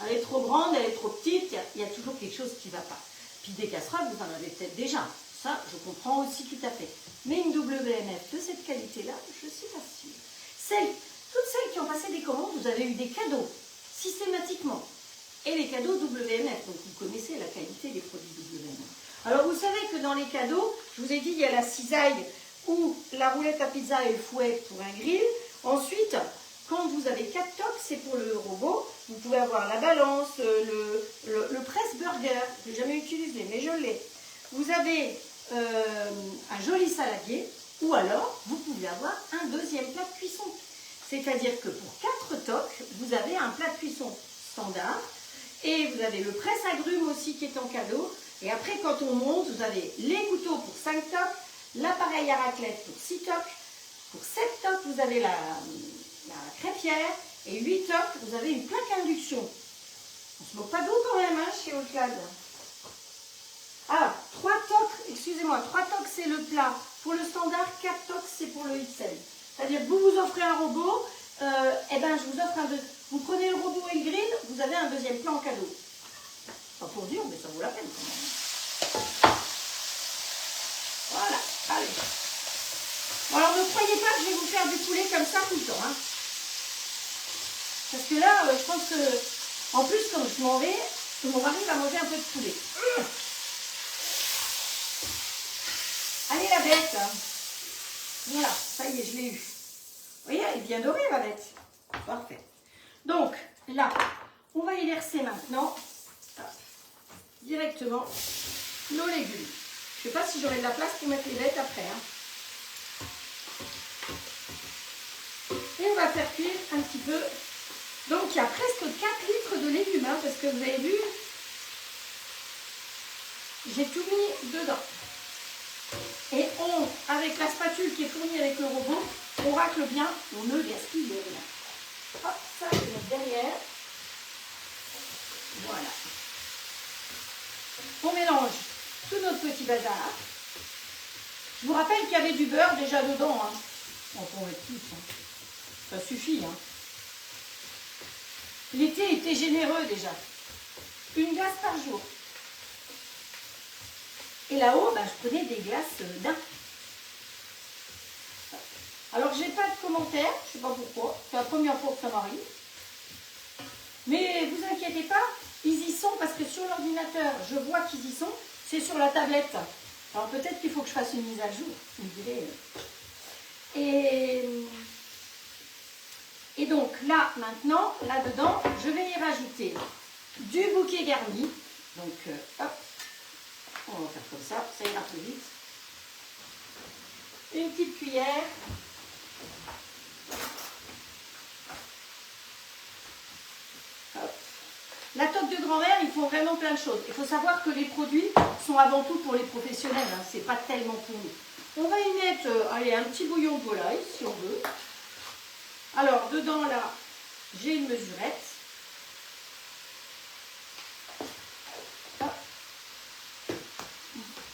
Elle est trop grande, elle est trop petite, il y a toujours quelque chose qui ne va pas. Puis des casseroles, vous en avez peut-être déjà. Ça, je comprends aussi tout à fait. Mais une WMF de cette qualité-là, je ne suis pas sûre. Toutes celles qui ont passé des commandes, vous avez eu des cadeaux, systématiquement. Et les cadeaux WMF, donc vous connaissez la qualité des produits WMF. Alors, vous savez que dans les cadeaux, je vous ai dit, il y a la cisaille ou la roulette à pizza et le fouet pour un grill. Ensuite, quand vous avez 4 tocs, c'est pour le robot. Vous pouvez avoir la balance, le presse-burger. Je n'ai jamais utilisé, mais je l'ai. Vous avez un joli saladier. Ou alors, vous pouvez avoir un deuxième plat de cuisson. C'est-à-dire que pour 4 tocs, vous avez un plat de cuisson standard. Et vous avez le presse-agrumes aussi qui est en cadeau. Et après, quand on monte, vous avez les couteaux pour 5 tocs, l'appareil à raclette pour 6 tocs. Pour 7 tocs, vous avez la crêpière. Et 8 tocs, vous avez une plaque induction. On ne se moque pas d'eau quand même, hein, chez Oclad. Alors, 3 tocs, excusez-moi, 3 tocs c'est le plat. Pour le standard, 4 tocs c'est pour le XL. C'est-à-dire que vous vous offrez un robot, et ben je vous offre un deuxième. Vous prenez le robot et le grill, vous avez un deuxième plat en cadeau. Pas pour dire, mais ça vaut la peine quand même. Voilà, allez. Bon, alors ne croyez pas que je vais vous faire du poulet comme ça tout le temps. Hein. Parce que là, je pense que, en plus, quand je m'en vais, mon mari va manger un peu de poulet. Allez la bête. Voilà, ça y est, je l'ai eu. Vous voyez, elle est bien dorée la bête. Parfait. Donc, là, on va y verser maintenant, directement, nos légumes. Je ne sais pas si j'aurai de la place pour mettre les bêtes après. Hein. Et on va faire cuire un petit peu. Donc, il y a presque 4 litres de légumes, hein, parce que vous avez vu, j'ai tout mis dedans. Et avec la spatule qui est fournie avec le robot, on racle bien, on ne gaspille rien. Hop, ça je vais mettre derrière. Voilà. On mélange tout notre petit bazar. Je vous rappelle qu'il y avait du beurre déjà dedans. Hein. On peut en mettre plus. Hein. Ça suffit. Hein. L'été était généreux déjà. Une glace par jour. Et là-haut, ben, je prenais des glaces d'un. Alors, j'ai pas de commentaires, je sais pas pourquoi. C'est la première fois que ça m'arrive. Mais vous inquiétez pas, ils y sont parce que sur l'ordinateur, je vois qu'ils y sont. C'est sur la tablette. Alors, peut-être qu'il faut que je fasse une mise à jour. Vous me direz. Et donc, là, maintenant, là-dedans, je vais y rajouter du bouquet garni. Donc, hop, on va faire comme ça ira plus vite. Une petite cuillère. Hop. La toque de grand-mère, ils font vraiment plein de choses. Il faut savoir que les produits sont avant tout pour les professionnels, hein, c'est pas tellement pour nous. On va y mettre, allez, un petit bouillon de volaille, si on veut. Alors, dedans, là, j'ai une mesurette.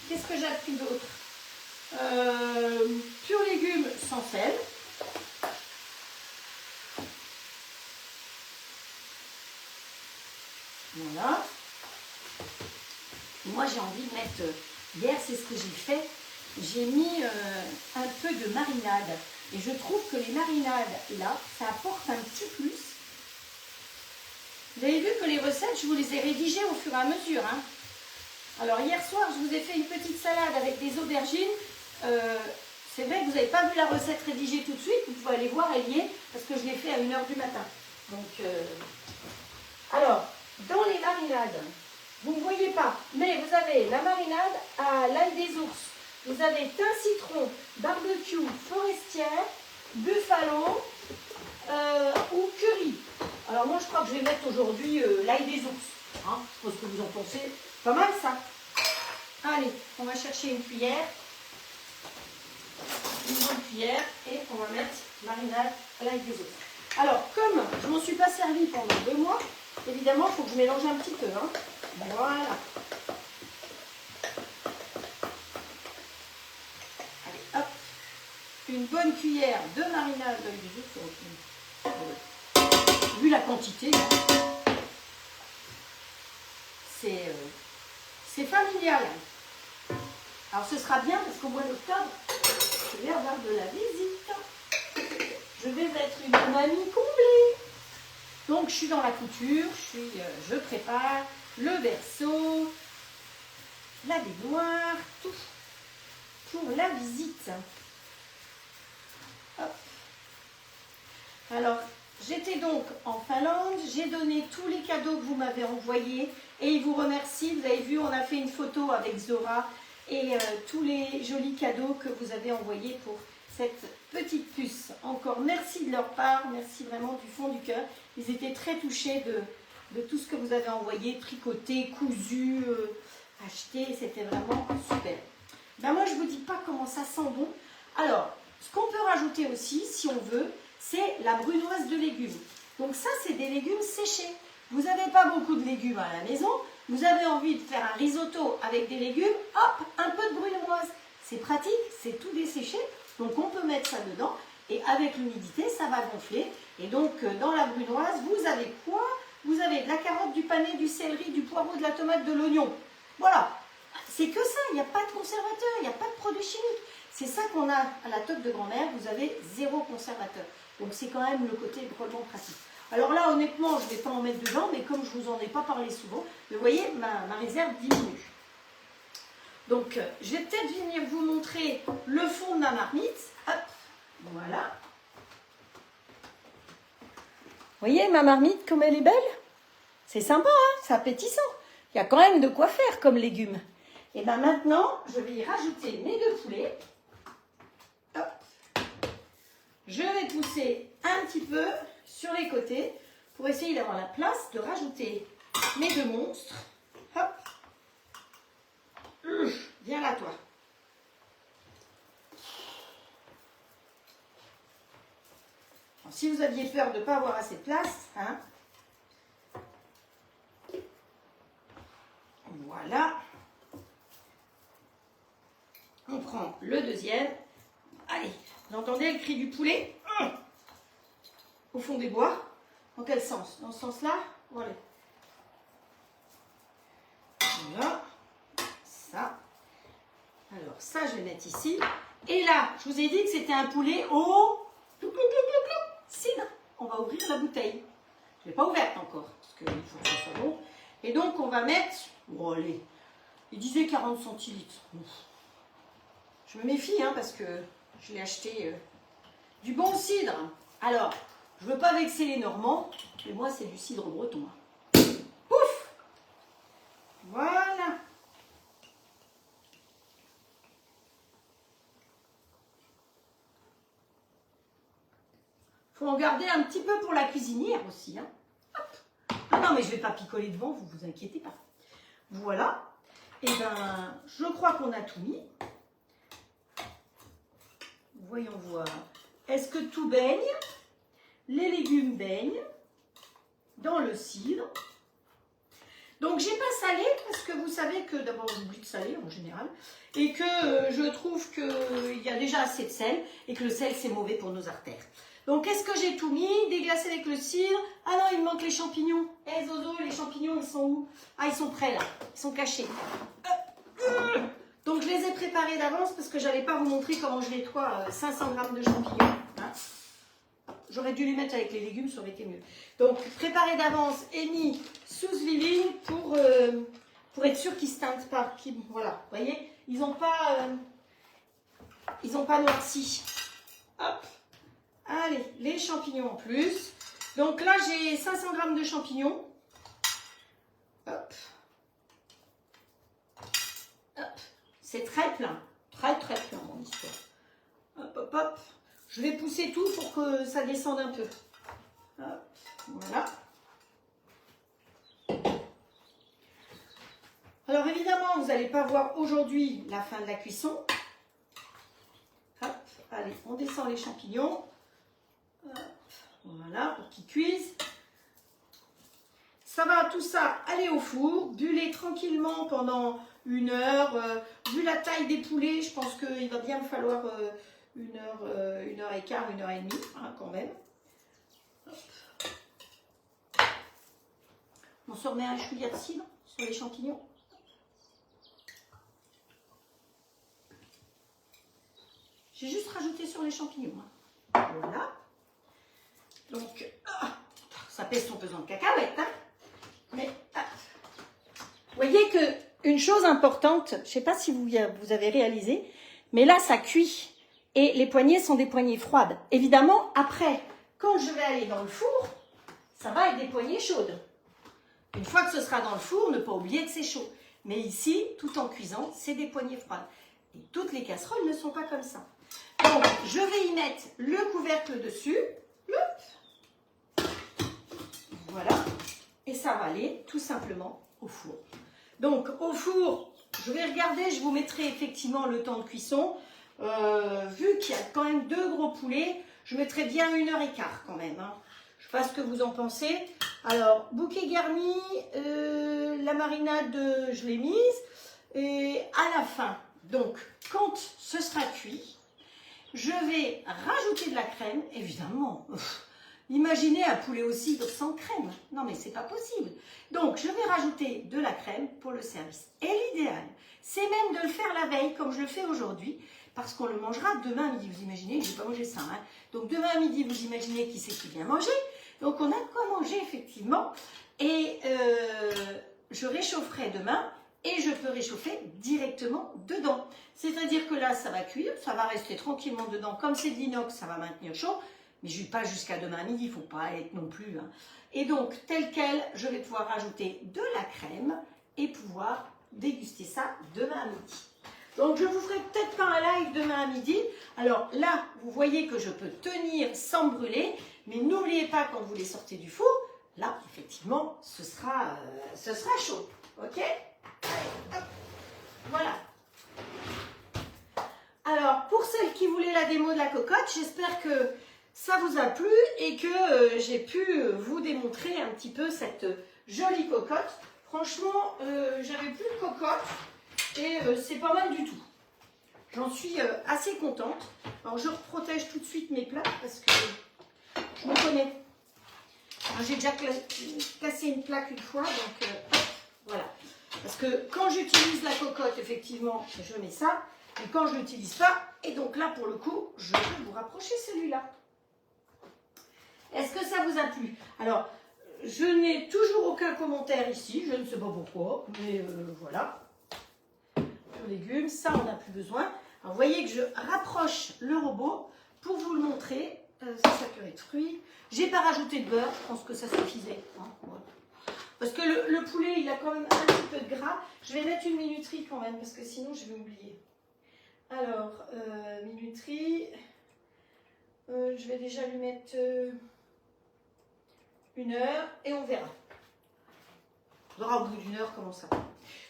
Qu'est-ce que j'ai appris d'autre? Pur légumes sans sel. Voilà. Moi, j'ai envie de mettre... Hier, c'est ce que j'ai fait. J'ai mis un peu de marinade. Et je trouve que les marinades, là, ça apporte un petit plus. Vous avez vu que les recettes, je vous les ai rédigées au fur et à mesure. Hein. Alors, hier soir, je vous ai fait une petite salade avec des aubergines. C'est vrai que vous n'avez pas vu la recette rédigée tout de suite. Vous pouvez aller voir, elle y est, parce que je l'ai fait à 1h du matin. Donc, alors, dans les marinades, vous ne voyez pas, mais vous avez la marinade à l'ail des ours. Vous avez thym, citron, barbecue, forestière, buffalo ou curry. Alors moi je crois que je vais mettre aujourd'hui l'ail des ours. Hein, je sais pas ce que vous en pensez. Pas mal ça. Allez, on va chercher une cuillère. Une bonne cuillère et on va mettre marinade à l'ail des ours. Alors comme je ne m'en suis pas servi pendant 2 mois, évidemment il faut que je mélange un petit peu. Hein. Voilà. Une bonne cuillère de marinade d'huile des ours. Vu la quantité, hein, c'est familial. Alors ce sera bien parce qu'au mois d'octobre, je vais avoir de la visite. Je vais être une mamie comblée. Donc je suis dans la couture, je prépare le berceau, la baignoire, tout pour la visite. Hop. Alors, j'étais donc en Finlande, j'ai donné tous les cadeaux que vous m'avez envoyés et ils vous remercient. Vous avez vu, on a fait une photo avec Zora et tous les jolis cadeaux que vous avez envoyés pour cette petite puce. Encore merci de leur part, merci vraiment du fond du cœur. Ils étaient très touchés de tout ce que vous avez envoyé, tricoté, cousu, acheté, c'était vraiment super. Ben moi, je ne vous dis pas comment ça sent bon. Alors, ce qu'on peut rajouter aussi, si on veut, c'est la brunoise de légumes. Donc ça, c'est des légumes séchés. Vous n'avez pas beaucoup de légumes à la maison, vous avez envie de faire un risotto avec des légumes, hop, un peu de brunoise. C'est pratique, c'est tout desséché, donc on peut mettre ça dedans, et avec l'humidité, ça va gonfler. Et donc, dans la brunoise, vous avez quoi? Vous avez de la carotte, du panais, du céleri, du poireau, de la tomate, de l'oignon. Voilà, c'est que ça, il n'y a pas de conservateur, il n'y a pas de produits chimiques. C'est ça qu'on a à la toque de grand-mère, vous avez 0 conservateur. Donc c'est quand même le côté drôlement pratique. Alors là, honnêtement, je ne vais pas en mettre dedans, mais comme je ne vous en ai pas parlé souvent, vous voyez, ma réserve diminue. Donc, je vais peut-être venir vous montrer le fond de ma marmite. Hop, voilà. Vous voyez ma marmite, comme elle est belle? C'est sympa, hein, c'est appétissant. Il y a quand même de quoi faire comme légumes. Et bien maintenant, je vais y rajouter mes 2 poulets. Hop. Je vais pousser un petit peu sur les côtés pour essayer d'avoir la place de rajouter mes 2 monstres. Hop. Viens là, toi. Alors, si vous aviez peur de ne pas avoir assez de place, hein. Voilà. On prend le deuxième. Allez, vous entendez le cri du poulet au fond des bois. Dans quel sens? Dans ce sens-là? Voilà. Voilà. Ça. Alors, ça, je vais mettre ici. Et là, je vous ai dit que c'était un poulet au cidre. On va ouvrir la bouteille. Je ne l'ai pas ouverte encore, parce qu'il faut que ça soit bon. Et donc, on va mettre... Bon, allez, il disait 40 centilitres. Je me méfie, hein, parce que je l'ai acheté du bon cidre. Alors, je ne veux pas vexer les Normands, mais moi, c'est du cidre breton. Pouf! Voilà. Faut en garder un petit peu pour la cuisinière aussi. Hein. Hop. Ah non, mais je ne vais pas picoler devant, vous vous inquiétez pas. Voilà. Et ben, je crois qu'on a tout mis. Voyons voir. Est-ce que tout baigne? Les légumes baignent dans le cidre. Donc, j'ai pas salé parce que vous savez que d'abord, j'oublie de saler en général. Et que je trouve qu'il y a déjà assez de sel et que le sel, c'est mauvais pour nos artères. Donc, est-ce que j'ai tout mis? Déglacé avec le cidre. Ah non, il me manque les champignons. Eh Zozo, les champignons, ils sont où? Ah, ils sont prêts là. Ils sont cachés. Donc, je les ai préparés d'avance parce que je n'allais pas vous montrer comment je nettoie 500 g de champignons. Hein. J'aurais dû les mettre avec les légumes, ça aurait été mieux. Donc, préparé d'avance et mis sous viline pour être sûr qu'ils ne se teintent pas. Voilà, vous voyez, ils n'ont pas noirci. Hop. Allez, les champignons en plus. Donc là, j'ai 500 g de champignons. Hop. Hop. C'est très plein. Très, très plein, mon histoire. Hop, hop, hop. Je vais pousser tout pour que ça descende un peu. Hop. Voilà. Alors évidemment, vous n'allez pas voir aujourd'hui la fin de la cuisson. Hop. Allez, on descend les champignons. Voilà, pour qu'ils cuisent. Ça va tout ça aller au four, buller tranquillement pendant 1 heure. Vu la taille des poulets, je pense qu'il va bien me falloir 1 heure, 1 heure et quart, 1 heure et demie, hein, quand même. Hop. On se remet un chouïa de cidre sur les champignons. J'ai juste rajouté sur les champignons. Hein. Voilà. Donc, ça pèse son pesant de cacahuètes. Hein. Mais, vous voyez qu'une chose importante, je ne sais pas si vous avez réalisé, mais là, ça cuit. Et les poignées sont des poignées froides. Évidemment, après, quand je vais aller dans le four, ça va être des poignées chaudes. Une fois que ce sera dans le four, ne pas oublier que c'est chaud. Mais ici, tout en cuisant, c'est des poignées froides. Et toutes les casseroles ne sont pas comme ça. Donc, je vais y mettre le couvercle dessus. Voilà. Et ça va aller tout simplement au four. Donc, au four, je vais regarder, je vous mettrai effectivement le temps de cuisson. Vu qu'il y a quand même 2 gros poulets, je mettrai bien 1 heure et quart quand même. Hein. Je ne sais pas ce que vous en pensez. Alors, bouquet garni, la marinade, je l'ai mise. Et à la fin, donc, quand ce sera cuit, je vais rajouter de la crème, évidemment. Imaginez un poulet au cidre sans crème. Non, mais c'est pas possible. Donc, je vais rajouter de la crème pour le service. Et l'idéal, c'est même de le faire la veille, comme je le fais aujourd'hui, parce qu'on le mangera demain à midi. Vous imaginez, je ne vais pas manger ça. Hein. Donc, demain à midi, vous imaginez qui c'est qui vient manger. Donc, on a de quoi manger, effectivement. Et je réchaufferai demain. Et je peux réchauffer directement dedans. C'est-à-dire que là, ça va cuire, ça va rester tranquillement dedans. Comme c'est de l'inox, ça va maintenir chaud. Mais je ne vais pas jusqu'à demain à midi, il ne faut pas être non plus. Hein. Et donc, tel quel, je vais pouvoir rajouter de la crème et pouvoir déguster ça demain à midi. Donc, je vous ferai peut-être pas un live demain à midi. Alors là, vous voyez que je peux tenir sans brûler. Mais n'oubliez pas, quand vous les sortez du four, là, effectivement, ce sera chaud. OK ? Allez, hop. Voilà. Alors, pour celles qui voulaient la démo de la cocotte, j'espère que ça vous a plu et que j'ai pu vous démontrer un petit peu cette jolie cocotte. Franchement, j'avais plus de cocotte et c'est pas mal du tout. J'en suis assez contente. Alors, je protège tout de suite mes plats parce que je me connais. J'ai déjà cassé une plaque une fois, donc voilà. Parce que quand j'utilise la cocotte, effectivement, je mets ça. Et quand je ne l'utilise pas, Et donc là, pour le coup, je vais vous rapprocher celui-là. Est-ce que ça vous a plu? Alors, je n'ai toujours aucun commentaire ici, je ne sais pas pourquoi, mais voilà. Pur légumes, ça on n'a plus besoin. Alors, vous voyez que je rapproche le robot pour vous le montrer. C'est sa purée de fruits. J'ai pas rajouté de beurre, je pense que ça suffisait. Hein, voilà. Parce que le poulet, il a quand même un petit peu de gras. Je vais mettre une minuterie quand même, parce que sinon je vais oublier. Alors, minuterie, je vais déjà lui mettre 1 heure et on verra. On verra au bout d'1 heure comment ça va.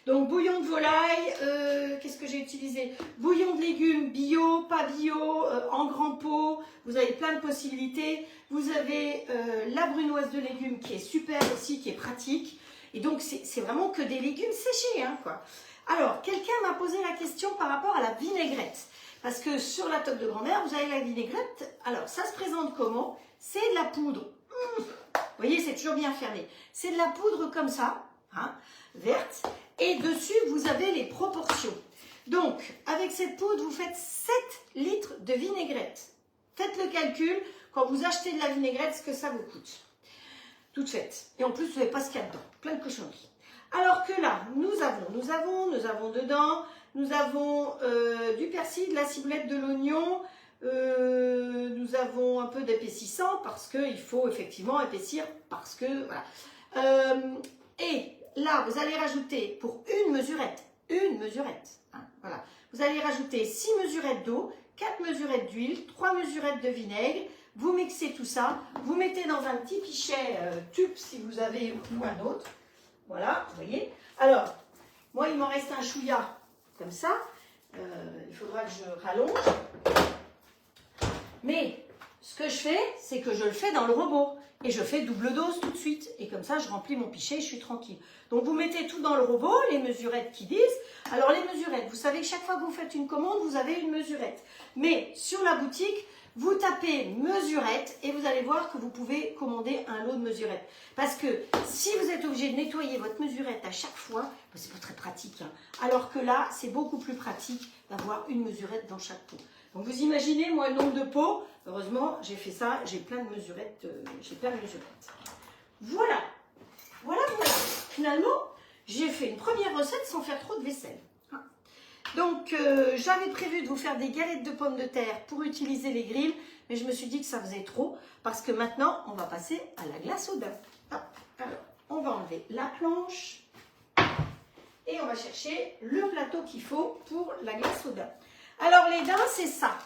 Donc, bouillon de volaille, qu'est-ce que j'ai utilisé? Bouillon de légumes bio, pas bio, en grand pot. Vous avez plein de possibilités. Vous avez la brunoise de légumes qui est super aussi, qui est pratique. Et donc, c'est vraiment que des légumes séchés, hein, quoi. Alors, quelqu'un m'a posé la question par rapport à la vinaigrette. Parce que sur la table de grand-mère, vous avez la vinaigrette. Alors, ça se présente comment? C'est de la poudre. Vous voyez, c'est toujours bien fermé. C'est de la poudre comme ça, hein, verte. Et dessus, vous avez les proportions. Donc, avec cette poudre, vous faites 7 litres de vinaigrette. Faites le calcul, quand vous achetez de la vinaigrette, ce que ça vous coûte. Toute faite. Et en plus, vous n'avez pas ce qu'il y a dedans. Plein de cochonneries. Alors que là, nous avons dedans, nous avons du persil, de la ciboulette, de l'oignon, nous avons un peu d'épaississant parce qu'il faut effectivement épaissir, parce que, voilà. Et là, vous allez rajouter pour une mesurette, hein, voilà. Vous allez rajouter 6 mesurettes d'eau, 4 mesurettes d'huile, 3 mesurettes de vinaigre. Vous mixez tout ça, vous mettez dans un petit pichet tube si vous avez ou un autre. Voilà, vous voyez. Alors, moi, il m'en reste un chouïa comme ça. Il faudra que je rallonge. Mais ce que je fais, c'est que je le fais dans le robot. Et je fais double dose tout de suite. Et comme ça, je remplis mon pichet et je suis tranquille. Donc, vous mettez tout dans le robot, les mesurettes qui disent. Alors, les mesurettes, vous savez que chaque fois que vous faites une commande, vous avez une mesurette. Mais sur la boutique, vous tapez mesurette et vous allez voir que vous pouvez commander un lot de mesurettes. Parce que si vous êtes obligé de nettoyer votre mesurette à chaque fois, c'est pas très pratique. Hein. Alors que là, c'est beaucoup plus pratique d'avoir une mesurette dans chaque pot. Donc vous imaginez, moi, le nombre de pots. Heureusement, j'ai fait ça, j'ai plein de mesurettes. Voilà. Voilà. Finalement, j'ai fait une première recette sans faire trop de vaisselle. Donc, j'avais prévu de vous faire des galettes de pommes de terre pour utiliser les grilles, mais je me suis dit que ça faisait trop, parce que maintenant, on va passer à la glace au daim. Alors, on va enlever la planche et on va chercher le plateau qu'il faut pour la glace au daim. Alors, les daims, c'est ça.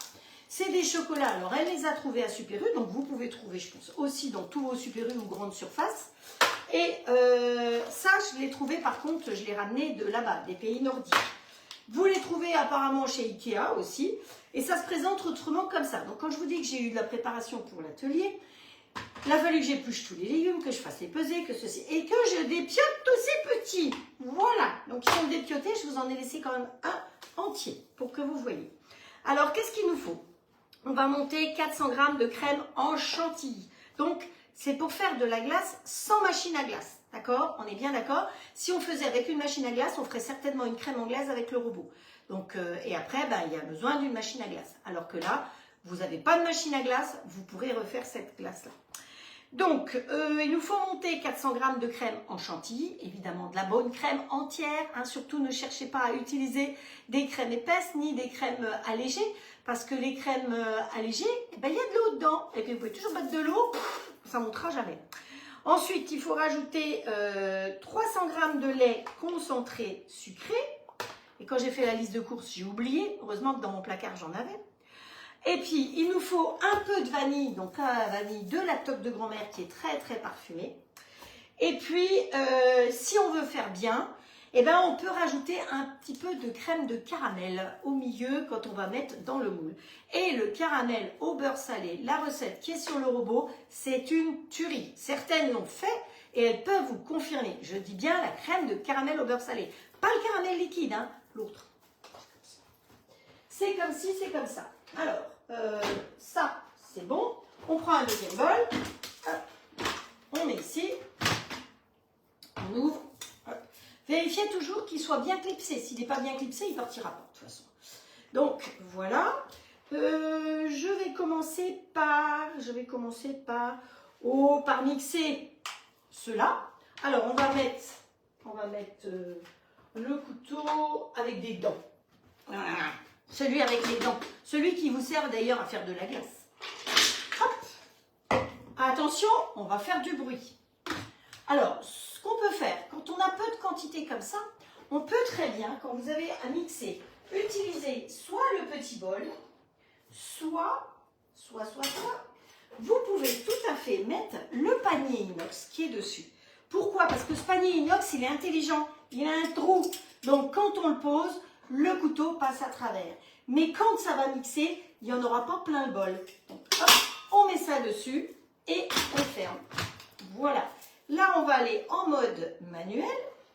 C'est des chocolats. Alors, elle les a trouvés à Super U, donc vous pouvez trouver, je pense, aussi dans tous vos Super U ou grandes surfaces. Et ça, je l'ai trouvé, par contre, je l'ai ramené de là-bas, des pays nordiques. Vous les trouvez apparemment chez Ikea aussi. Et ça se présente autrement comme ça. Donc quand je vous dis que j'ai eu de la préparation pour l'atelier, il a fallu que j'épluche tous les légumes, que je fasse les peser, que ceci. Et que je dépiote tous ces petits. Voilà. Donc ils sont dépiotés. Je vous en ai laissé quand même un entier pour que vous voyez. Alors qu'est-ce qu'il nous faut? On va monter 400 g de crème en chantilly. Donc c'est pour faire de la glace sans machine à glace. D'accord? On est bien d'accord? Si on faisait avec une machine à glace, on ferait certainement une crème anglaise avec le robot. Donc, et après, il y a besoin d'une machine à glace. Alors que là, vous n'avez pas de machine à glace, vous pourrez refaire cette glace-là. Donc, il nous faut monter 400 g de crème en chantilly, évidemment de la bonne crème entière. Hein, surtout, ne cherchez pas à utiliser des crèmes épaisses ni des crèmes allégées, parce que les crèmes allégées, il y a de l'eau dedans. Et puis, vous pouvez toujours mettre de l'eau, ça ne montera jamais. Ensuite, il faut rajouter 300 g de lait concentré sucré. Et quand j'ai fait la liste de courses, j'ai oublié. Heureusement que dans mon placard, j'en avais. Et puis, il nous faut un peu de vanille. Donc, la vanille de la table de grand-mère qui est très, très parfumée. Et puis, si on veut faire bien, eh ben, on peut rajouter un petit peu de crème de caramel au milieu quand on va mettre dans le moule. Et le caramel au beurre salé, la recette qui est sur le robot, c'est une tuerie. Certaines l'ont fait et elles peuvent vous confirmer. Je dis bien la crème de caramel au beurre salé. Pas le caramel liquide, hein, l'autre. C'est comme ci, c'est comme ça. Alors, ça, c'est bon. On prend un deuxième bol. Hop. On met ici. On ouvre. Vérifiez toujours qu'il soit bien clipsé. S'il n'est pas bien clipsé, il ne partira pas de toute façon. Donc, voilà. Je vais commencer par mixer cela. Alors, on va mettre le couteau avec des dents. Voilà. Celui avec les dents. Celui qui vous sert d'ailleurs à faire de la glace. Hop. Attention, on va faire du bruit. Alors, ce qu'on peut faire, quand on a peu de quantité comme ça, on peut très bien, quand vous avez à mixer, utiliser soit le petit bol, soit, vous pouvez tout à fait mettre le panier inox qui est dessus. Pourquoi? Parce que ce panier inox, il est intelligent, il a un trou. Donc, quand on le pose, le couteau passe à travers. Mais quand ça va mixer, il n'y en aura pas plein le bol. Donc, hop, on met ça dessus et on ferme. Voilà. Là, on va aller en mode manuel.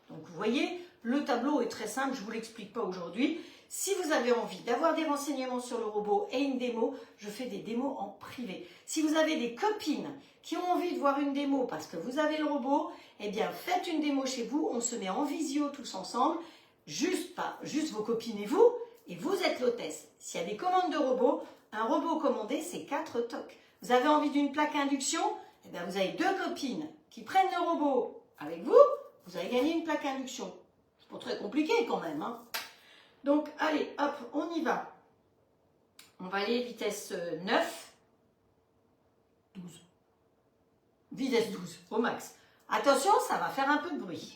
Donc, vous voyez, le tableau est très simple, je ne vous l'explique pas aujourd'hui. Si vous avez envie d'avoir des renseignements sur le robot et une démo, je fais des démos en privé. Si vous avez des copines qui ont envie de voir une démo parce que vous avez le robot, eh bien, faites une démo chez vous. On se met en visio tous ensemble. Juste vos copines et vous êtes l'hôtesse. S'il y a des commandes de robots, un robot commandé, c'est 4 tocs. Vous avez envie d'une plaque induction, eh bien, vous avez 2 copines qui prennent le robot avec vous, vous allez gagner une plaque induction. C'est pas très compliqué quand même, hein. Donc, allez, hop, on y va. On va aller vitesse 9, 12. Vitesse 12, au max. Attention, ça va faire un peu de bruit.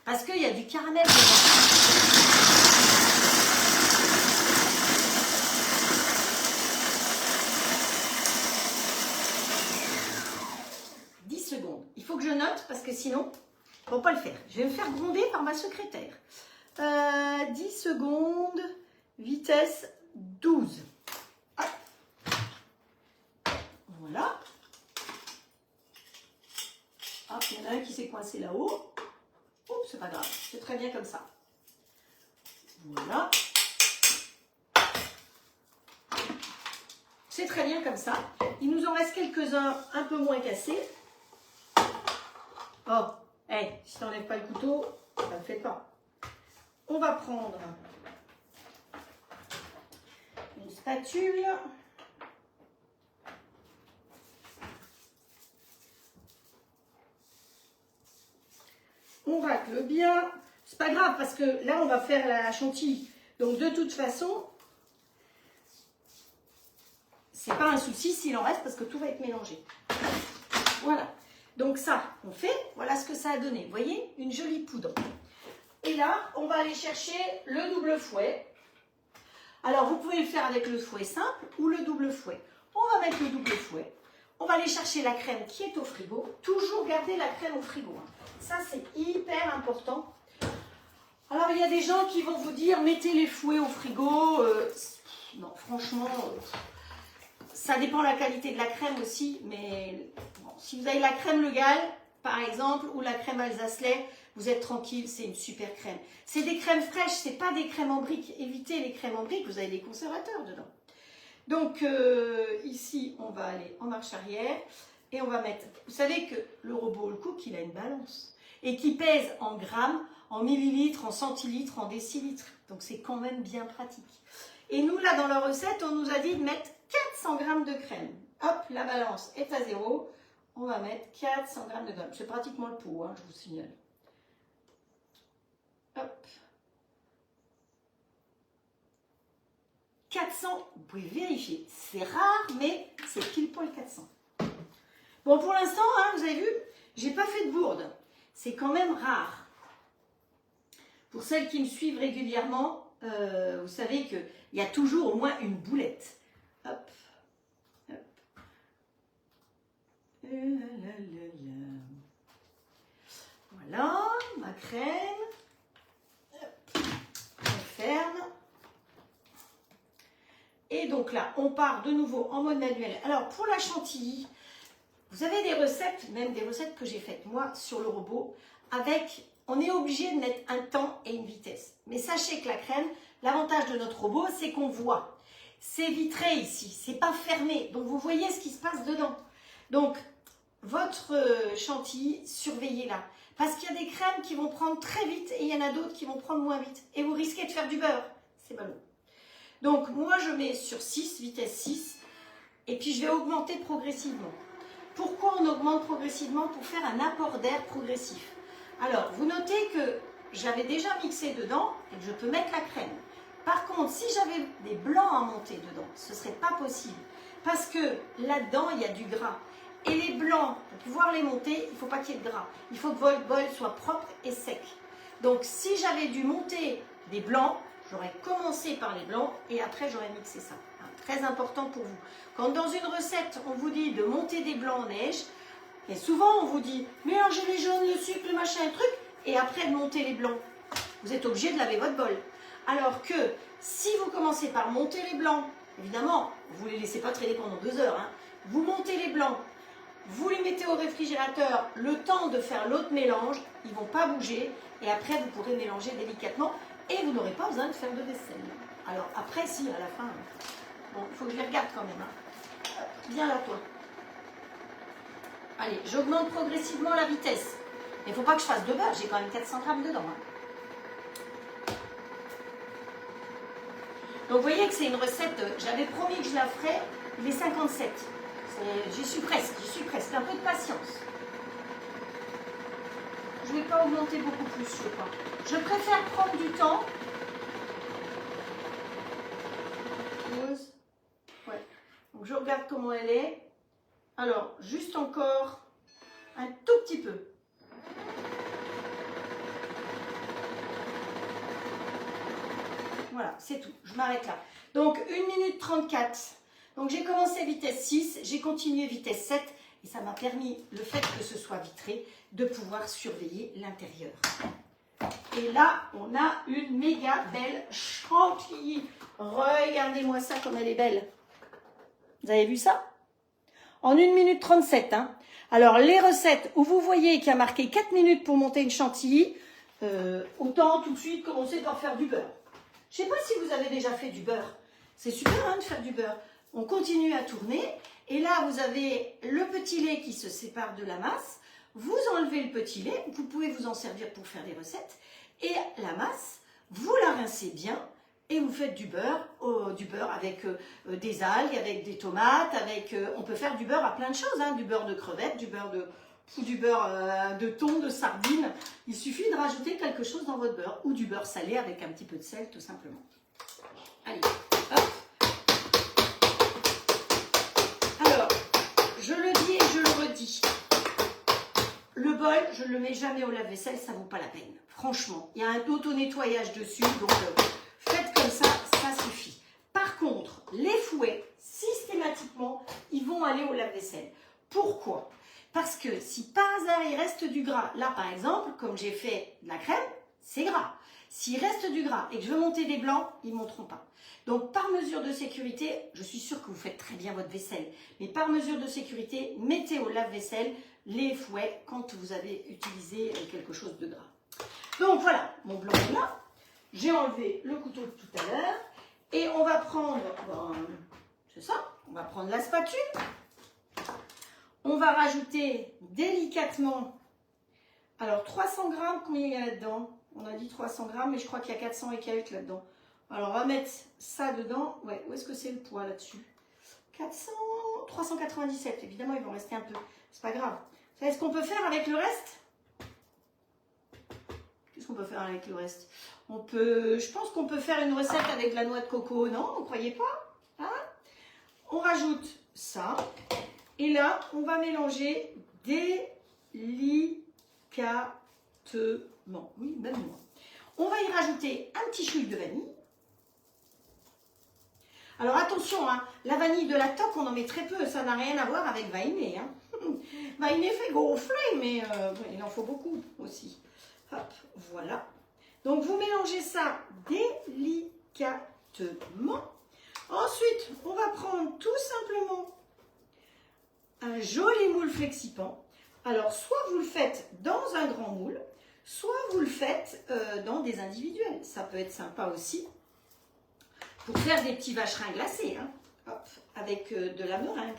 Parce qu'il y a du caramel dedans. 10 secondes. Il faut que je note parce que sinon, on ne va pas le faire. Je vais me faire gronder par ma secrétaire. 10 secondes, vitesse 12. Hop. Voilà. Hop, il y en a un qui s'est coincé là-haut. Oups, c'est pas grave, c'est très bien comme ça. Voilà. C'est très bien comme ça. Il nous en reste quelques-uns un peu moins cassés. Oh, hey, si tu n'enlèves pas le couteau, ça ne le fait pas. On va prendre une spatule. On racle bien. C'est pas grave parce que là, on va faire la chantilly. Donc, de toute façon, c'est pas un souci s'il en reste parce que tout va être mélangé. Voilà. Donc, ça, on fait. Voilà ce que ça a donné. Vous voyez, une jolie poudre. Et là, on va aller chercher le double fouet. Alors, vous pouvez le faire avec le fouet simple ou le double fouet. On va mettre le double fouet. On va aller chercher la crème qui est au frigo. Toujours garder la crème au frigo. Ça, c'est hyper important. Alors, il y a des gens qui vont vous dire, mettez les fouets au frigo. Non, franchement, ça dépend de la qualité de la crème aussi. Mais bon, si vous avez la crème Le Gall, par exemple, ou la crème Alsace-Lait, vous êtes tranquille, c'est une super crème. C'est des crèmes fraîches, c'est pas des crèmes en briques. Évitez les crèmes en briques, vous avez des conservateurs dedans. Donc, ici, on va aller en marche arrière et on va mettre... Vous savez que le robot All Cook, il a une balance et qui pèse en grammes, en millilitres, en centilitres, en décilitres. Donc, c'est quand même bien pratique. Et nous, là, dans la recette, on nous a dit de mettre 400 grammes de crème. Hop, la balance est à 0. On va mettre 400 grammes de crème. C'est pratiquement le pot, hein, je vous signale. Hop. 400, vous pouvez vérifier. C'est rare, mais c'est pile poil 400. Bon, pour l'instant, hein, vous avez vu, j'ai pas fait de bourde. C'est quand même rare. Pour celles qui me suivent régulièrement, vous savez qu'il y a toujours au moins une boulette. Hop. Hop. Voilà, ma crème. Hop. On ferme. Et donc là, on part de nouveau en mode manuel. Alors, pour la chantilly, vous avez des recettes, même des recettes que j'ai faites moi sur le robot, avec, on est obligé de mettre un temps et une vitesse. Mais sachez que la crème, l'avantage de notre robot, c'est qu'on voit. C'est vitré ici, c'est pas fermé. Donc, vous voyez ce qui se passe dedans. Donc, votre chantilly, surveillez-la. Parce qu'il y a des crèmes qui vont prendre très vite et il y en a d'autres qui vont prendre moins vite. Et vous risquez de faire du beurre. C'est ballot. Donc moi je mets sur 6, vitesse 6, et puis je vais augmenter progressivement. Pourquoi on augmente progressivement? Pour faire un apport d'air progressif. Alors vous notez que j'avais déjà mixé dedans et que je peux mettre la crème. Par contre, si j'avais des blancs à monter dedans, ce ne serait pas possible. Parce que là-dedans, il y a du gras. Et les blancs, pour pouvoir les monter, il ne faut pas qu'il y ait de gras. Il faut que votre bol soit propre et sec. Donc si j'avais dû monter des blancs, j'aurais commencé par les blancs et après j'aurais mixé ça. Très important pour vous. Quand dans une recette, on vous dit de monter des blancs en neige, et souvent on vous dit mélangez les jaunes, le sucre, le machin, le truc, et après de monter les blancs. Vous êtes obligé de laver votre bol. Alors que si vous commencez par monter les blancs, évidemment, vous ne les laissez pas traîner pendant 2 heures. Hein. Vous montez les blancs, vous les mettez au réfrigérateur, le temps de faire l'autre mélange, ils ne vont pas bouger, et après vous pourrez mélanger délicatement, et vous n'aurez pas besoin de faire de vaisselle. Alors après, si, à la fin, bon, il faut que je les regarde quand même. Hein. Viens là, toi. Allez, j'augmente progressivement la vitesse. Mais il ne faut pas que je fasse de beurre, j'ai quand même 400 grammes dedans. Hein. Donc vous voyez que c'est une recette, j'avais promis que je la ferais, il est 57. J'y suis presque, un peu de patience. Je ne vais pas augmenter beaucoup plus, je crois. Je préfère prendre du temps. Ouais. Donc je regarde comment elle est. Alors, juste encore un tout petit peu. Voilà, c'est tout. Je m'arrête là. Donc, 1 minute 34. Donc, j'ai commencé vitesse 6, j'ai continué vitesse 7. Et ça m'a permis, le fait que ce soit vitré, de pouvoir surveiller l'intérieur. Et là, on a une méga belle chantilly. Regardez-moi ça comme elle est belle. Vous avez vu ça? En 1 minute 37. Hein. Alors, les recettes où vous voyez qu'il y a marqué 4 minutes pour monter une chantilly, autant tout de suite commencer par faire du beurre. Je ne sais pas si vous avez déjà fait du beurre. C'est super hein, de faire du beurre. On continue à tourner. Et là, vous avez le petit lait qui se sépare de la masse. Vous enlevez le petit lait. Vous pouvez vous en servir pour faire des recettes. Et la masse, vous la rincez bien. Et vous faites du beurre avec des algues, avec des tomates. On peut faire du beurre à plein de choses. Hein, du beurre de crevettes, du beurre de thon, de sardines. Il suffit de rajouter quelque chose dans votre beurre. Ou du beurre salé avec un petit peu de sel, tout simplement. Allez, hop. Alors, je le dis et je le redis. Le bol, je ne le mets jamais au lave-vaisselle, ça ne vaut pas la peine. Franchement, il y a un auto-nettoyage dessus, donc faites comme ça, ça suffit. Par contre, les fouets, systématiquement, ils vont aller au lave-vaisselle. Pourquoi ? Parce que si par hasard il reste du gras, là par exemple, comme j'ai fait de la crème, c'est gras. S'il reste du gras et que je veux monter des blancs, ils ne monteront pas. Donc par mesure de sécurité, je suis sûre que vous faites très bien votre vaisselle, mais par mesure de sécurité, mettez au lave-vaisselle les fouets quand vous avez utilisé quelque chose de gras. Donc voilà, mon blanc est là. J'ai enlevé le couteau de tout à l'heure et on va prendre, c'est ça, on va prendre la spatule. On va rajouter délicatement, alors 300 grammes, combien il y a là-dedans? On a dit 300 grammes, mais je crois qu'il y a 400 et quelques là-dedans. Alors on va mettre ça dedans. Ouais, où est-ce que c'est le poids là-dessus? 400, 397, évidemment il va en rester un peu. C'est pas grave. Vous savez ce qu'on peut faire avec le reste? Qu'est-ce qu'on peut faire avec le reste? Je pense qu'on peut faire une recette avec de la noix de coco, non? Vous ne croyez pas? Hein? On rajoute ça. Et là, on va mélanger délicatement. Oui, même moi. On va y rajouter un petit chouïa de vanille. Alors attention, hein, la vanille de la toque, on en met très peu. Ça n'a rien à voir avec Vainé. Hein. Vainé fait gonfler, mais il en faut beaucoup aussi. Hop, voilà. Donc vous mélangez ça délicatement. Ensuite, on va prendre tout simplement un joli moule flexipant. Alors, soit vous le faites dans un grand moule, soit vous le faites dans des individuels. Ça peut être sympa aussi pour faire des petits vacherins glacés, hein. Hop, avec de la meringue.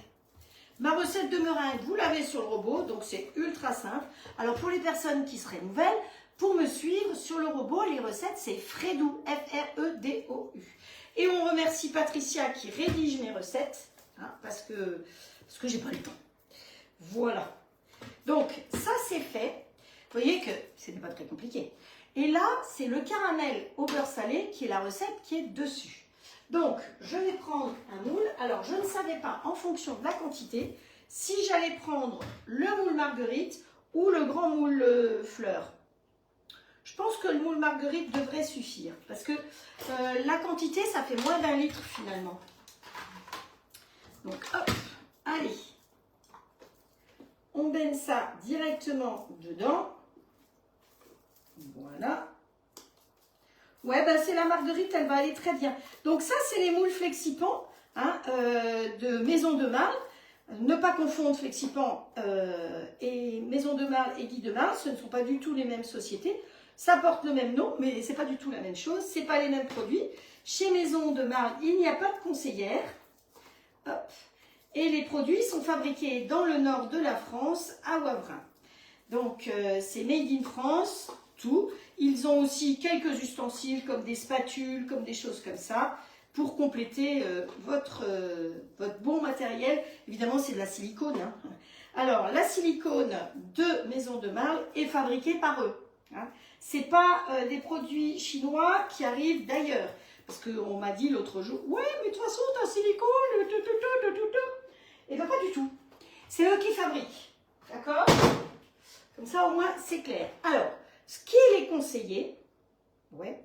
Ma recette de meringue, vous l'avez sur le robot, donc c'est ultra simple. Alors, pour les personnes qui seraient nouvelles, pour me suivre sur le robot, les recettes, c'est Fredou, F-R-E-D-O-U. Et on remercie Patricia qui rédige mes recettes, hein, parce que j'ai pas le temps. Voilà. Donc, ça c'est fait. Vous voyez que ce n'est pas très compliqué. Et là, c'est le caramel au beurre salé qui est la recette qui est dessus. Donc, je vais prendre un moule. Alors, je ne savais pas, en fonction de la quantité, si j'allais prendre le moule marguerite ou le grand moule fleur. Je pense que le moule marguerite devrait suffire. Parce que la quantité, ça fait moins d'1 litre finalement. Donc, hop, allez. On baigne ça directement dedans. Voilà. Ouais, ben c'est la marguerite, elle va aller très bien. Donc ça, c'est les moules Flexipan, hein, de Maison de Marle. Ne pas confondre Flexipan et Maison de Marle et Guy de Marle, ce ne sont pas du tout les mêmes sociétés. Ça porte le même nom, mais c'est pas du tout la même chose. C'est pas les mêmes produits. Chez Maison de Marle, il n'y a pas de conseillère. Hop. Et les produits sont fabriqués dans le nord de la France, à Wavrin. Donc, c'est Made in France, tout. Ils ont aussi quelques ustensiles, comme des spatules, comme des choses comme ça, pour compléter votre bon matériel. Évidemment, c'est de la silicone. Hein. Alors, la silicone de Maison de Marle est fabriquée par eux. Hein. Ce n'est pas des produits chinois qui arrivent d'ailleurs. Parce qu'on m'a dit l'autre jour, ouais, mais de toute façon, ta silicone, et bien pas du tout. C'est eux qui fabriquent. D'accord? Comme ça, au moins, c'est clair. Alors, ce qu'il est conseillé, ouais,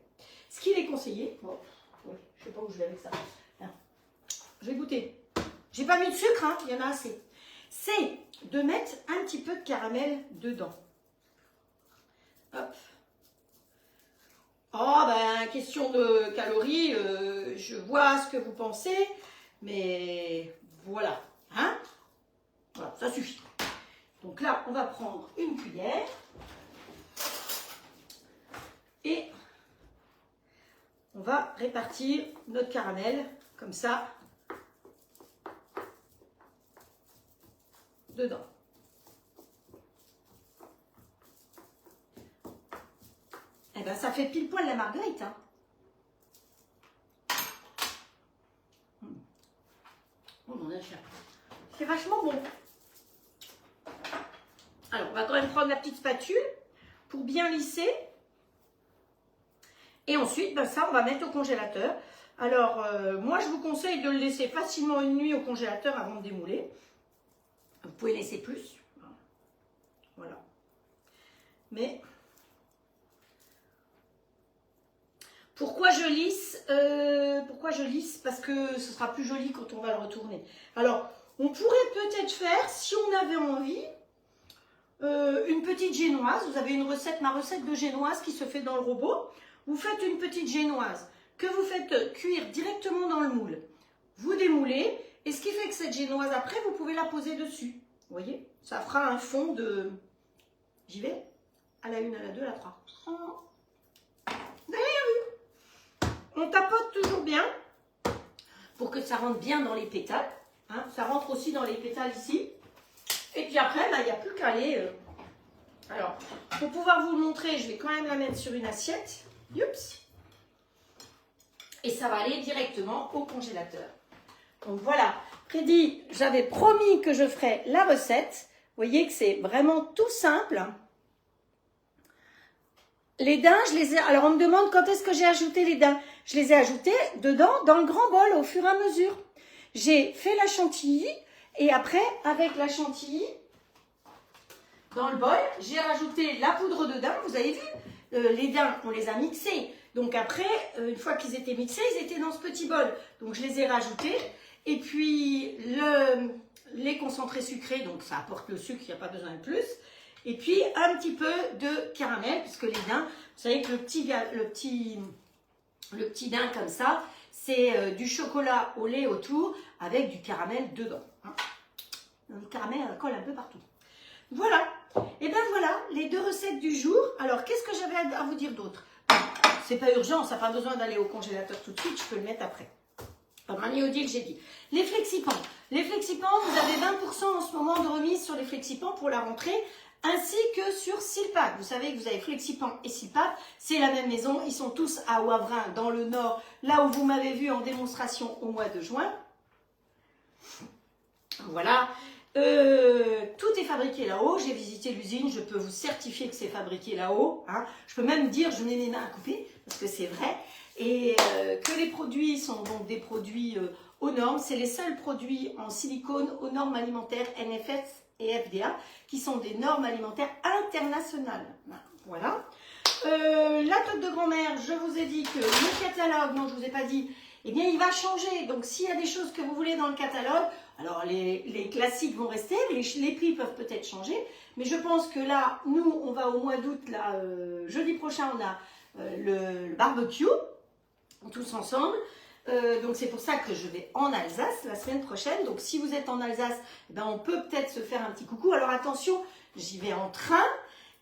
ce qu'il est conseillé, bon, ouais, je ne sais pas où je vais avec ça. Hein. Je vais goûter. J'ai pas mis de sucre, hein, il y en a assez. C'est de mettre un petit peu de caramel dedans. Hop. Oh, ben, question de calories, je vois ce que vous pensez, mais voilà, hein? Voilà, ça suffit. Donc là, on va prendre une cuillère et on va répartir notre caramel comme ça dedans. Eh bien, ça fait pile poil la marguerite. Hein. Oh, on en a déjà. C'est vachement bon. Alors, on va quand même prendre la petite spatule pour bien lisser. Et ensuite, ben ça, on va mettre au congélateur. Alors, moi, je vous conseille de le laisser facilement une nuit au congélateur avant de démouler. Vous pouvez laisser plus. Voilà. Mais... Pourquoi je lisse Parce que ce sera plus joli quand on va le retourner. Alors, on pourrait peut-être faire, si on avait envie, une petite génoise. Vous avez une recette, ma recette de génoise qui se fait dans le robot. Vous faites une petite génoise que vous faites cuire directement dans le moule. Vous démoulez et ce qui fait que cette génoise, après, vous pouvez la poser dessus. Vous voyez? Ça fera un fond de... J'y vais? À la 1, à la 2, à la 3. On tapote toujours bien pour que ça rentre bien dans les pétales. Hein. Ça rentre aussi dans les pétales ici. Et puis après, il n'y a plus qu'à aller. Alors, pour pouvoir vous le montrer, je vais quand même la mettre sur une assiette. Youps. Et ça va aller directement au congélateur. Donc voilà. Prédit, j'avais promis que je ferais la recette. Vous voyez que c'est vraiment tout simple. Les daim, je les ai... Alors, on me demande quand est-ce que j'ai ajouté les daim. Je les ai ajoutés dedans, dans le grand bol, au fur et à mesure. J'ai fait la chantilly, et après, avec la chantilly, dans le bol, j'ai rajouté la poudre de daim. Vous avez vu, les daims, on les a mixés. Donc après, une fois qu'ils étaient mixés, ils étaient dans ce petit bol. Donc, je les ai rajoutés. Et puis, les concentrés sucrés, donc ça apporte le sucre, il n'y a pas besoin de plus. Et puis, un petit peu de caramel, puisque les daims, vous savez que le petit daim comme ça, c'est du chocolat au lait autour avec du caramel dedans. Hein. Le caramel colle un peu partout. Voilà. Et bien voilà, les 2 recettes du jour. Alors, qu'est-ce que j'avais à vous dire d'autre? C'est pas urgent, ça n'a pas besoin d'aller au congélateur tout de suite, je peux le mettre après. Magnéodile, j'ai dit. Les Flexipans. Les Flexipans, vous avez 20% en ce moment de remise sur les Flexipans pour la rentrée ainsi que sur Silpat. Vous savez que vous avez Flexipan et Silpat, c'est la même maison, ils sont tous à Wavrin dans le nord, là où vous m'avez vu en démonstration au mois de juin. Voilà, tout est fabriqué là-haut, j'ai visité l'usine, je peux vous certifier que c'est fabriqué là-haut, hein. Je peux même dire, je mets mes mains à couper, parce que c'est vrai, et que les produits sont donc des produits aux normes, c'est les seuls produits en silicone aux normes alimentaires NFS et FDA, qui sont des normes alimentaires internationales. Voilà. La tote de grand-mère, je vous ai dit que le catalogue, non je ne vous ai pas dit, eh bien il va changer. Donc s'il y a des choses que vous voulez dans le catalogue, alors les classiques vont rester, les prix peuvent peut-être changer. Mais je pense que là, nous, on va au mois d'août, là, jeudi prochain, on a le barbecue, tous ensemble. Donc c'est pour ça que je vais en Alsace la semaine prochaine. Donc si vous êtes en Alsace, eh ben, on peut peut-être se faire un petit coucou. Alors attention, j'y vais en train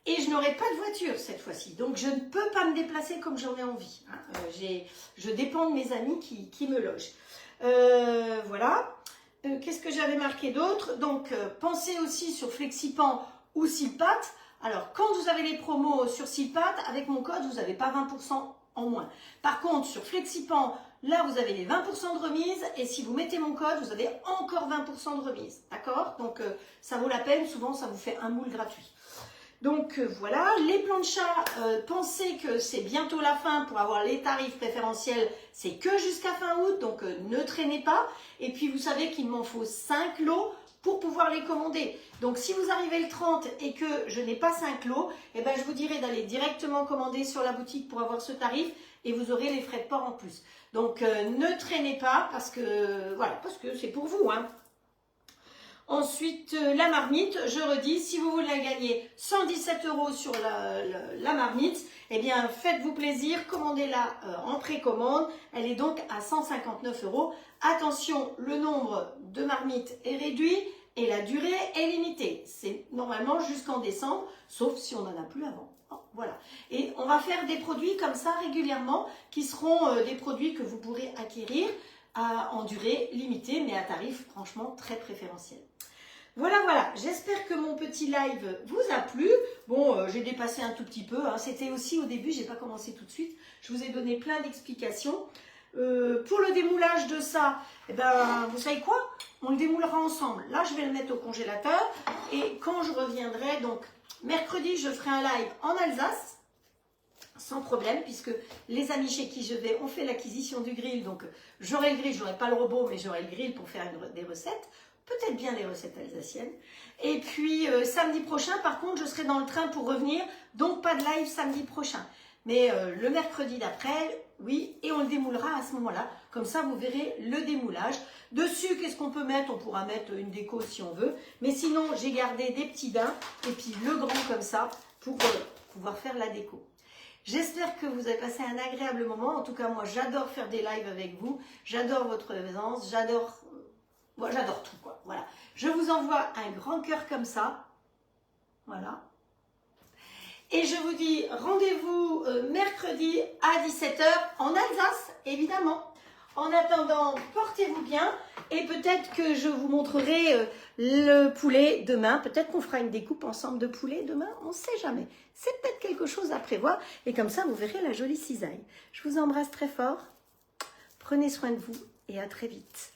et je n'aurai pas de voiture cette fois-ci. Donc je ne peux pas me déplacer comme j'en ai envie, hein. Je dépends de mes amis qui me logent. Voilà. Qu'est-ce que j'avais marqué d'autre? Donc pensez aussi sur Flexipan ou Silpat. Alors quand vous avez les promos sur Silpat, avec mon code, vous n'avez pas 20% en moins. Par contre, sur Flexipan, là, vous avez les 20% de remise et si vous mettez mon code, vous avez encore 20% de remise. D'accord? Donc, ça vaut la peine. Souvent, ça vous fait un moule gratuit. Donc, voilà. Les plans de chat, pensez que c'est bientôt la fin pour avoir les tarifs préférentiels. C'est que jusqu'à fin août, donc ne traînez pas. Et puis, vous savez qu'il m'en faut 5 lots pour pouvoir les commander. Donc, si vous arrivez le 30 et que je n'ai pas 5 lots, eh ben, je vous dirai d'aller directement commander sur la boutique pour avoir ce tarif et vous aurez les frais de port en plus. Donc, ne traînez pas parce que voilà, parce que c'est pour vous, hein. Ensuite, la marmite, je redis, si vous voulez la gagner 117 € sur la marmite, eh bien, faites-vous plaisir, commandez-la en précommande. Elle est donc à 159 €. Attention, le nombre de marmites est réduit et la durée est limitée. C'est normalement jusqu'en décembre, sauf si on n'en a plus avant. Voilà. Et on va faire des produits comme ça régulièrement, qui seront des produits que vous pourrez acquérir en durée limitée, mais à tarif franchement très préférentiel. Voilà, voilà, j'espère que mon petit live vous a plu. Bon, j'ai dépassé un tout petit peu, hein. C'était aussi au début, j'ai pas commencé tout de suite. Je vous ai donné plein d'explications. Pour le démoulage de ça, eh ben, vous savez quoi? On le démoulera ensemble. Là, je vais le mettre au congélateur. Et quand je reviendrai, donc mercredi, je ferai un live en Alsace. Sans problème, puisque les amis chez qui je vais ont fait l'acquisition du grill. Donc, j'aurai le grill, j'aurai pas le robot, mais j'aurai le grill pour faire des recettes. Peut-être bien les recettes alsaciennes. Et puis, samedi prochain, par contre, je serai dans le train pour revenir. Donc, pas de live samedi prochain. Mais le mercredi d'après, oui, et on le démoulera à ce moment-là. Comme ça, vous verrez le démoulage. Dessus, qu'est-ce qu'on peut mettre? On pourra mettre une déco si on veut. Mais sinon, j'ai gardé des petits daims et puis le grand comme ça pour pouvoir faire la déco. J'espère que vous avez passé un agréable moment. En tout cas, moi, j'adore faire des lives avec vous. J'adore votre présence. J'adore tout, quoi. Voilà. Je vous envoie un grand cœur comme ça. Voilà. Et je vous dis rendez-vous mercredi à 17 h en Alsace, évidemment. En attendant, portez-vous bien et peut-être que je vous montrerai le poulet demain. Peut-être qu'on fera une découpe ensemble de poulet demain, on ne sait jamais. C'est peut-être quelque chose à prévoir et comme ça, vous verrez la jolie cisaille. Je vous embrasse très fort. Prenez soin de vous et à très vite.